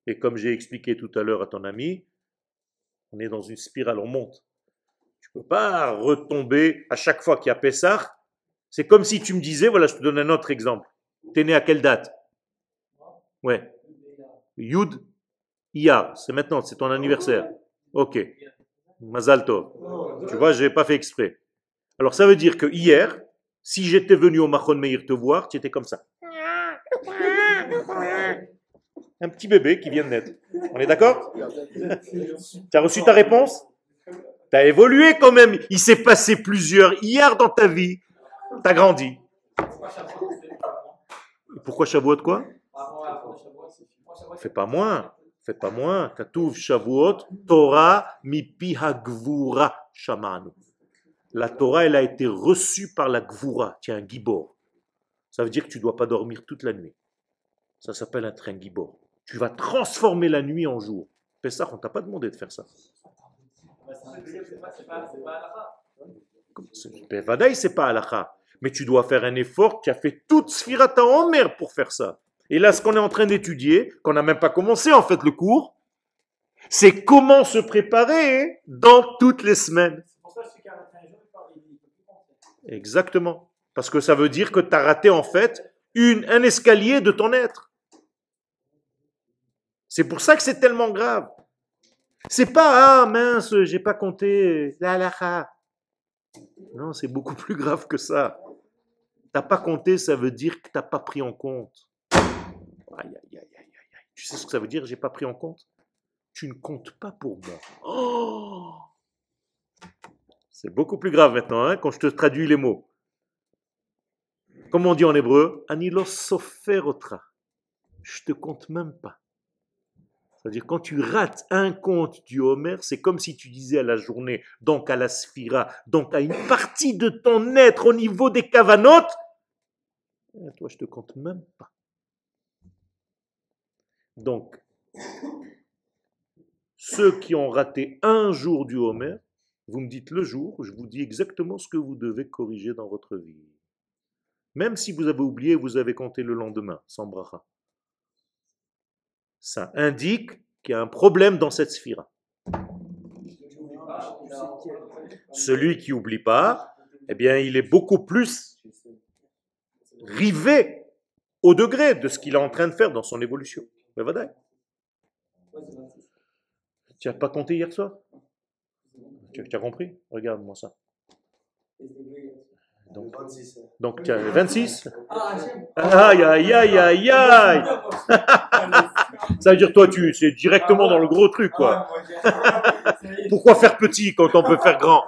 Et comme j'ai expliqué tout à l'heure à ton ami, on est dans une spirale, on monte. Tu ne peux pas retomber à chaque fois qu'il y a Pesach. C'est comme si tu me disais, voilà, je te donne un autre exemple. Tu es né à quelle date? Ouais. Yud Iyar, c'est maintenant, c'est ton anniversaire. Ok. Mazal Tov. Tu vois, je n'ai pas fait exprès. Alors ça veut dire que hier, si j'étais venu au Machon Meir te voir, tu étais comme ça. Un petit bébé qui vient de naître. On est d'accord? Tu as reçu ta réponse? Tu as évolué quand même. Il s'est passé plusieurs hier dans ta vie. Tu as grandi. Pourquoi Shavuot quoi? Fais pas moins. Fais pas moins. Katuv Shavuot, Torah mipi hagvura shamanu. La Torah, elle a été reçue par la gvura. Tu es un gibor. Ça veut dire que tu ne dois pas dormir toute la nuit. Ça s'appelle être un gibor. Tu vas transformer la nuit en jour. Pessah, on ne t'a pas demandé de faire ça. Vadaï, c'est pas halakha. Mais tu dois faire un effort qui a fait toute Sfirata Omer pour faire ça. Et là, ce qu'on est en train d'étudier, qu'on n'a même pas commencé en fait le cours, c'est comment se préparer dans toutes les semaines. Exactement. Parce que ça veut dire que tu as raté en fait un escalier de ton être. C'est pour ça que c'est tellement grave. C'est pas, ah mince, j'ai pas compté, la halakha. Non, c'est beaucoup plus grave que ça. T'as pas compté, ça veut dire que t'as pas pris en compte. Aïe, aïe, aïe, aïe, aïe. Tu sais ce que ça veut dire, j'ai pas pris en compte? Tu ne comptes pas pour moi. Oh, C'est beaucoup plus grave maintenant, hein, quand je te traduis les mots. Comme on dit en hébreu, Anilo soferotra. Je te compte même pas. C'est-à-dire, quand tu rates un compte du Homer, c'est comme si tu disais à la journée, donc à la sphira, donc à une partie de ton être au niveau des kavanotes, toi, je te compte même pas. Donc, ceux qui ont raté un jour du Homer, vous me dites le jour, je vous dis exactement ce que vous devez corriger dans votre vie. Même si vous avez oublié, vous avez compté le lendemain, sans bracha. Ça indique qu'il y a un problème dans cette sphira. Celui qui n'oublie pas, eh bien, il est beaucoup plus rivé au degré de ce qu'il est en train de faire dans son évolution. Mais voilà. Tu n'as pas compté hier soir? Tu as compris? Regarde-moi ça. Donc tu as 26. Aïe, aïe, aïe, aïe, aïe. Ça veut dire, toi, c'est directement dans le gros truc, quoi. Pourquoi faire petit quand on peut faire grand?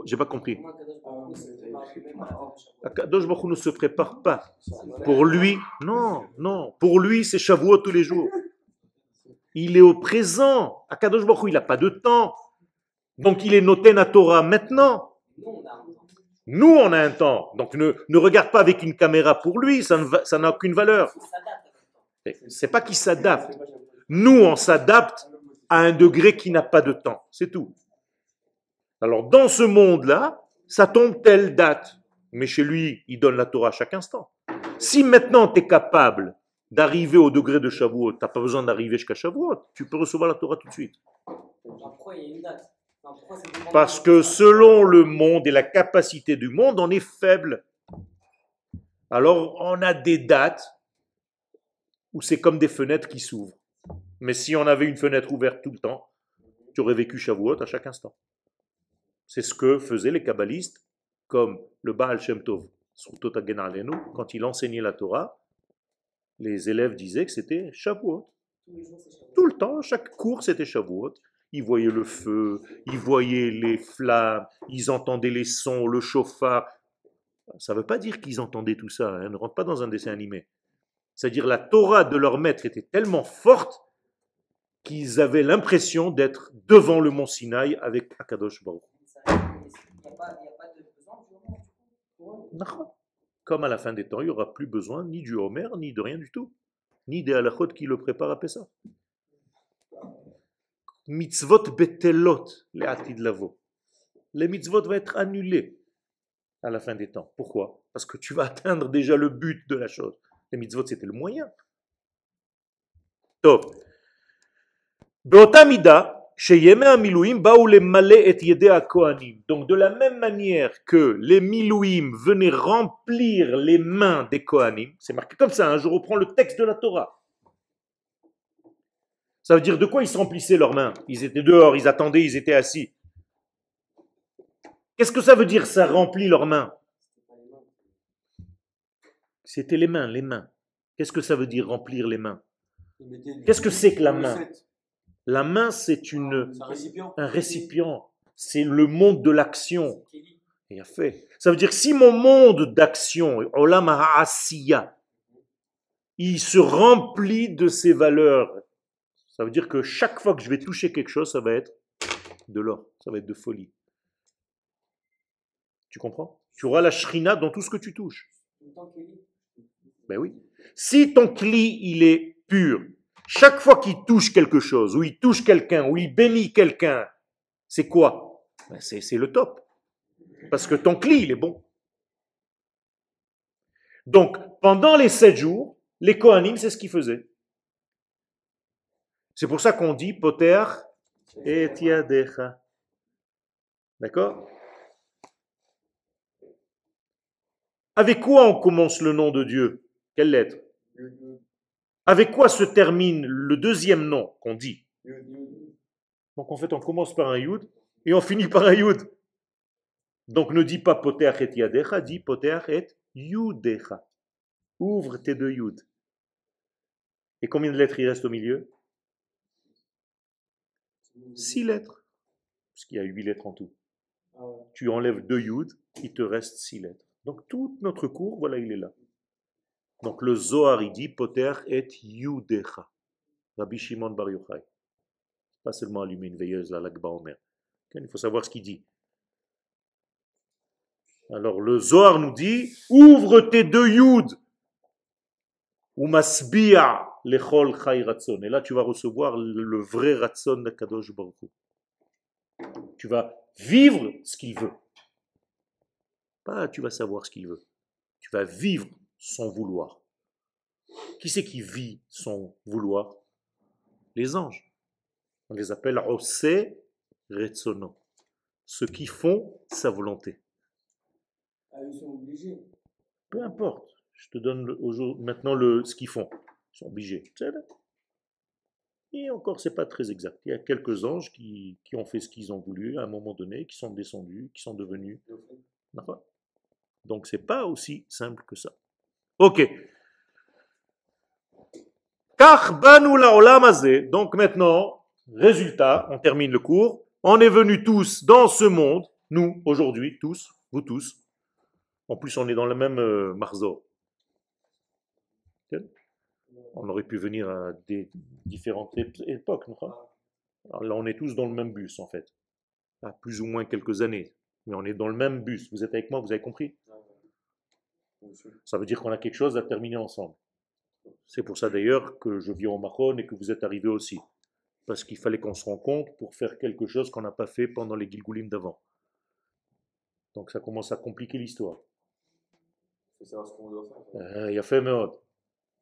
J'ai pas compris. Akadosh Baruch Hu ne se prépare pas. Pour lui, non, non. Pour lui, c'est Shavuot tous les jours. Il est au présent. Akadosh Baruch Hu, il n'a pas de temps. Donc il est noten à Torah maintenant. Nous, on a un temps. Donc ne regarde pas avec une caméra pour lui, ça n'a aucune valeur. C'est pas qu'il s'adapte. Nous, on s'adapte à un degré qui n'a pas de temps. C'est tout. Alors, dans ce monde-là, ça tombe telle date. Mais chez lui, il donne la Torah à chaque instant. Si maintenant tu es capable d'arriver au degré de Shavuot, tu n'as pas besoin d'arriver jusqu'à Shavuot, tu peux recevoir la Torah tout de suite. Pourquoi il y a une date? Parce que selon le monde et la capacité du monde, on est faible. Alors, on a des dates où c'est comme des fenêtres qui s'ouvrent. Mais si on avait une fenêtre ouverte tout le temps, tu aurais vécu Shavuot à chaque instant. C'est ce que faisaient les kabbalistes, comme le Baal Shem Tov, quand il enseignait la Torah, les élèves disaient que c'était Shavuot. Tout le temps, chaque cours, c'était Shavuot. Ils voyaient le feu, ils voyaient les flammes, ils entendaient les sons, le chauffard. Ça ne veut pas dire qu'ils entendaient tout ça, hein, ne rentre pas dans un dessin animé. C'est-à-dire la Torah de leur maître était tellement forte qu'ils avaient l'impression d'être devant le mont Sinaï avec Akadosh Baruch. Comme à la fin des temps, il n'y aura plus besoin ni du Homer, ni de rien du tout, ni des halachot qui le préparent à Pessah. Mitzvot betelot, les atid lavo. Les mitzvot vont être annulés à la fin des temps. Pourquoi? Parce que tu vas atteindre déjà le but de la chose. Les mitzvot, c'était le moyen. Top. Beotamida. Donc de la même manière que les milouim venaient remplir les mains des Kohanim, c'est marqué comme ça, hein, je reprends le texte de la Torah. Ça veut dire de quoi ils se remplissaient leurs mains? Ils étaient dehors, ils attendaient, ils étaient assis. Qu'est-ce que ça veut dire ça remplit leurs mains? C'était les mains, les mains. Qu'est-ce que ça veut dire remplir les mains? Qu'est-ce que c'est que la main? La main, c'est un récipient. C'est le monde de l'action. Il a fait. Ça veut dire que si mon monde d'action, Olam ha'asiya, il se remplit de ces valeurs, ça veut dire que chaque fois que je vais toucher quelque chose, ça va être de l'or, ça va être de folie. Tu comprends? Tu auras la shrina dans tout ce que tu touches. Ben oui. Si ton kli, il est pur, chaque fois qu'il touche quelque chose, ou il touche quelqu'un, ou il bénit quelqu'un, c'est quoi? Ben c'est le top. Parce que ton kli, il est bon. Donc, pendant les 7 jours, les Kohanim, c'est ce qu'ils faisaient. C'est pour ça qu'on dit Poter et Yadecha. D'accord? Avec quoi on commence le nom de Dieu? Quelle lettre? Avec quoi se termine le deuxième nom qu'on dit? Donc en fait, on commence par un Yud et on finit par un Yud. Donc ne dis pas Poter et Yadecha, dis Poter et Yudecha. Ouvre tes 2 Yud. Et combien de lettres il reste au milieu? 6 lettres. Parce qu'il y a 8 lettres en tout. Ah ouais. Tu enlèves 2 yud, il te reste 6 lettres. Donc tout notre cours, voilà, il est là. Donc le Zohar, il dit Poter et Yudecha. Rabbi Shimon Bar Yochai. Pas seulement allumer une veilleuse, la Lag Baomer. Il faut savoir ce qu'il dit. Alors le Zohar nous dit ouvre tes 2 yud. Ou masbi'a lechol chai ratson. Et là, tu vas recevoir le vrai ratson de Kadosh Baruch Hu. Tu vas vivre ce qu'il veut. Pas tu vas savoir ce qu'il veut. Tu vas vivre son vouloir. Qui c'est qui vit son vouloir? Les anges. On les appelle Oseh Retsono. Ceux qui font sa volonté. Ah, ils sont obligés. Peu importe. Je te donne maintenant ce qu'ils font. Ils sont obligés. Et encore, c'est pas très exact. Il y a quelques anges qui ont fait ce qu'ils ont voulu à un moment donné, qui sont descendus, qui sont devenus. Donc, c'est pas aussi simple que ça. Ok. Donc maintenant, résultat, on termine le cours. On est venus tous dans ce monde, nous, aujourd'hui, tous, vous tous. En plus, on est dans le même marzo. On aurait pu venir à des différentes époques. Alors là, on est tous dans le même bus, en fait. À plus ou moins quelques années. Mais on est dans le même bus. Vous êtes avec moi, vous avez compris? Ça veut dire qu'on a quelque chose à terminer ensemble. C'est pour ça d'ailleurs que je vis au Mahon et que vous êtes arrivés aussi. Parce qu'il fallait qu'on se rencontre pour faire quelque chose qu'on n'a pas fait pendant les Gilgoulim d'avant. Donc ça commence à compliquer l'histoire. Il faut savoir ce qu'on doit faire. Il y a fait mode.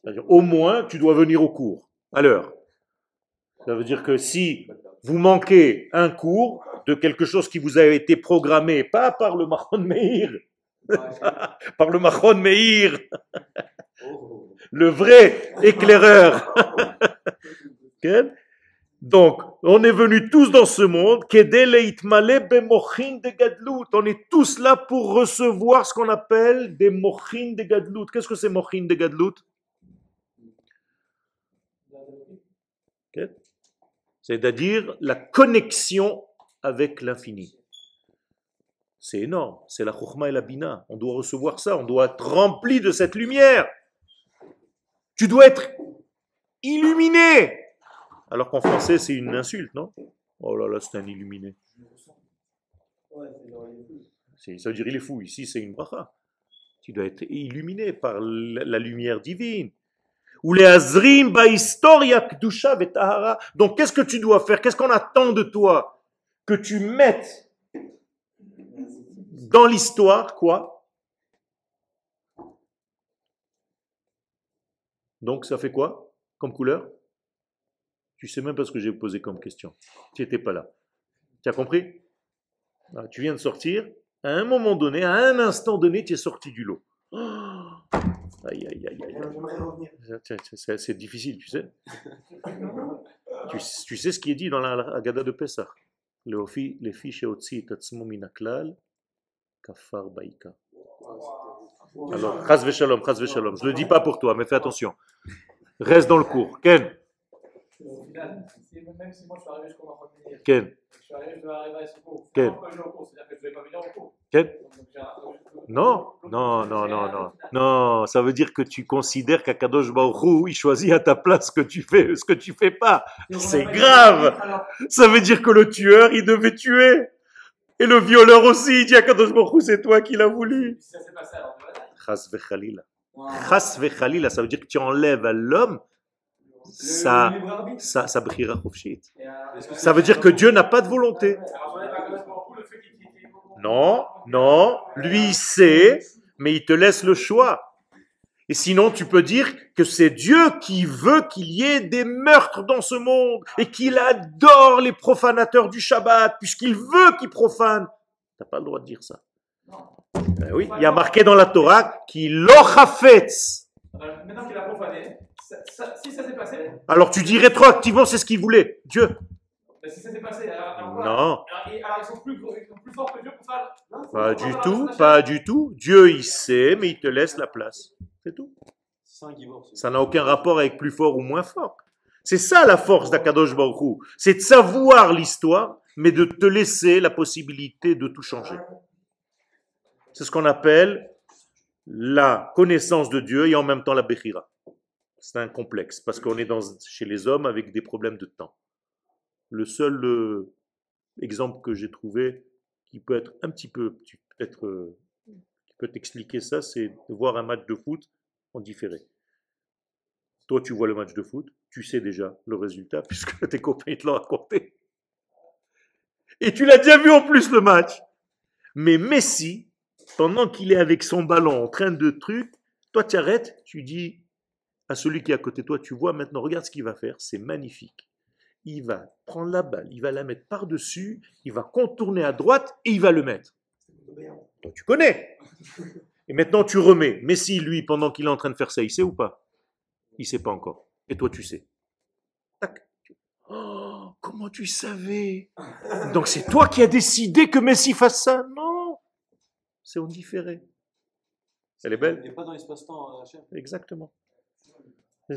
C'est-à-dire, au moins, tu dois venir au cours, à l'heure. Ça veut dire que si vous manquez un cours de quelque chose qui vous a été programmé, pas par le Mahon Meir, par le Mahon Meir, le vrai éclaireur. Donc, on est venus tous dans ce monde, on est tous là pour recevoir ce qu'on appelle des mochin de gadlut. Qu'est-ce que c'est mochin de gadlut? C'est-à-dire la connexion avec l'infini. C'est énorme, c'est la chokhma et la bina. On doit recevoir ça, on doit être rempli de cette lumière. Tu dois être illuminé. Alors qu'en français, c'est une insulte, non? Oh là là, c'est un illuminé. Ça veut dire il est fou. Ici, c'est une bracha. Tu dois être illuminé par la lumière divine. Ou les azrim ba historia kdusha vetahara. Donc, qu'est-ce que tu dois faire? Qu'est-ce qu'on attend de toi? Que tu mettes dans l'histoire, quoi? Donc, ça fait quoi comme couleur? Tu sais même pas ce que j'ai posé comme question. Tu n'étais pas là. Tu as compris? Alors, tu viens de sortir. À un moment donné, à un instant donné, tu es sorti du lot. Oh, aïe, aïe, aïe, aïe. C'est difficile, tu sais. Tu sais ce qui est dit dans la Haggadah de Pessah. Les filles chez Otsi tatsmo minaklal kafar baïka. Alors, chas v'shalom, chas v'shalom. Je ne le dis pas pour toi, mais fais attention. Reste dans le cours. Ken. Au final, même si moi je suis arrivé jusqu'au Mahon Meir, Ken. je suis arrivé, je dois arriver à ce cours. Ken. C'est-à-dire que je ne vais pas venir au cours. Ken. Non, non, non, non, non. Non, ça veut dire que tu considères qu'Akadosh Baruch Hu, il choisit à ta place ce que tu fais pas. C'est grave. Ça veut dire que le tueur, il devait tuer. Et le violeur aussi, il dit Akadosh Baruch Hu, c'est toi qui l'as voulu. Si ça s'est passé alors, Chas v'chalila. Chas v'chalila, ça veut dire que tu enlèves à l'homme sa b'chira chofshit. Ça veut dire que Dieu n'a pas de volonté. Non, non, lui il sait, mais il te laisse le choix. Et sinon tu peux dire que c'est Dieu qui veut qu'il y ait des meurtres dans ce monde et qu'il adore les profanateurs du Shabbat puisqu'il veut qu'ils profanent. Tu n'as pas le droit de dire ça. Ben oui, il y a marqué dans la Torah qu'il l'ochafetz. Maintenant qu'il a profané, si ça s'est passé. Alors tu dis rétroactivement c'est ce qu'il voulait, Dieu. Mais si ça s'est passé, alors non. Alors ils sont plus forts que Dieu pour faire. Pas du tout, pas du tout. Dieu il sait, mais il te laisse la place. C'est tout. Ça n'a aucun rapport avec plus fort ou moins fort. C'est ça la force d'Akadosh Baruch Hu. C'est de savoir l'histoire, mais de te laisser la possibilité de tout changer. C'est ce qu'on appelle la connaissance de Dieu et en même temps la Bechira. C'est un complexe, parce qu'on est chez les hommes avec des problèmes de temps. Le seul exemple que j'ai trouvé qui peut être un petit peu, qui peut t'expliquer ça, c'est de voir un match de foot en différé. Toi, tu vois le match de foot, tu sais déjà le résultat, puisque tes copains te l'ont raconté. Et tu l'as déjà vu en plus le match. Mais Messi, pendant qu'il est avec son ballon en train de truc, toi tu arrêtes, tu dis à celui qui est à côté de toi, tu vois maintenant, regarde ce qu'il va faire, c'est magnifique. Il va prendre la balle, il va la mettre par-dessus, il va contourner à droite et il va le mettre. Toi tu connais. Et maintenant tu remets. Messi, lui, pendant qu'il est en train de faire ça, il sait ou pas? Il ne sait pas encore. Et toi tu sais. Tac. Oh, comment tu savais? Donc c'est toi qui as décidé que Messi fasse ça? Non. C'est en différé. Elle est belle? Il n'est pas dans l'espace-temps, Hachem. Exactement.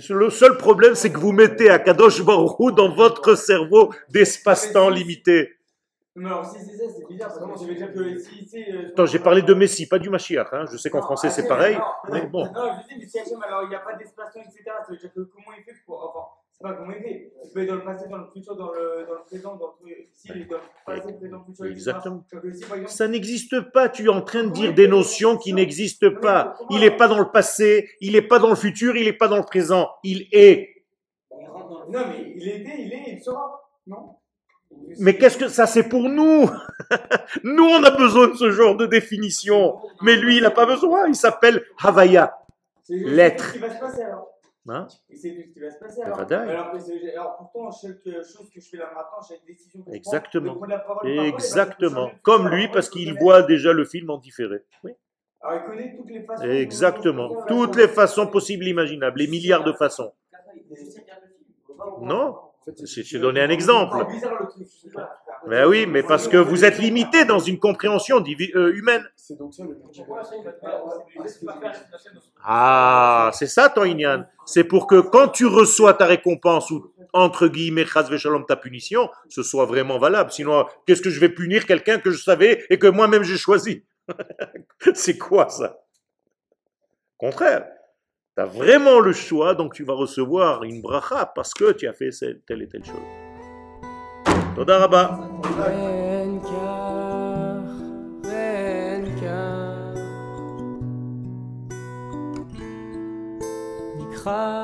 Le seul problème, c'est que vous mettez à Kadosh Baruch Hu dans votre cerveau d'espace-temps limité. Mais alors, si c'est ça, c'est bizarre, parce que moi, ça veut dire que si. Attends, j'ai parlé de Messi, pas du Mashiach. Hein. Je sais qu'en français, c'est pareil. Mais bon. Non, je dis, mais si Hachem, alors il n'y a pas d'espace-temps, etc., ça veut dire que comment il fait pour. Enfin, c'est pas comment il fait. Il peut être dans le passé, dans le futur, dans le présent, s'il est dans le passé, présent, futur, etc. Exactement. Donc, si, par exemple, Ça n'existe pas. Tu es en train de dire des notions qui n'existent pas. Il n'est pas dans le passé, il n'est pas dans le futur, il n'est pas dans le présent. Il est. Non, mais il est, il sera. Non? Mais qu'est-ce que ça, c'est pour nous? Nous, on a besoin de ce genre de définition. Mais lui, il n'a pas besoin. Il s'appelle Havaya. L'être. C'est ce qui va se passer alors. Hein? Et c'est tout ce qui va se passer alors. Alors pourtant, chaque chose que je fais là maintenant, chaque décision que je Exactement. prends, de prendre la parole, Exactement. Comme lui, parce qu'il voit déjà le film en différé. Oui. Alors il connaît toutes les façons. Exactement. Toutes les façons possibles et imaginables. Les milliards de façons. Non. J'ai donné un exemple. C'est bizarre le truc. Ben oui, mais parce que vous êtes limité dans une compréhension humaine. C'est donc ça le Ah, c'est ça ton Inyan. C'est pour que quand tu reçois ta récompense ou entre guillemets chas v'shalom ta punition, ce soit vraiment valable. Sinon, qu'est-ce que je vais punir quelqu'un que je savais et que moi-même j'ai choisi? C'est quoi ça? Contraire. Tu as vraiment le choix, donc tu vas recevoir une bracha parce que tu as fait telle et telle chose. Toda Rabba. Mikra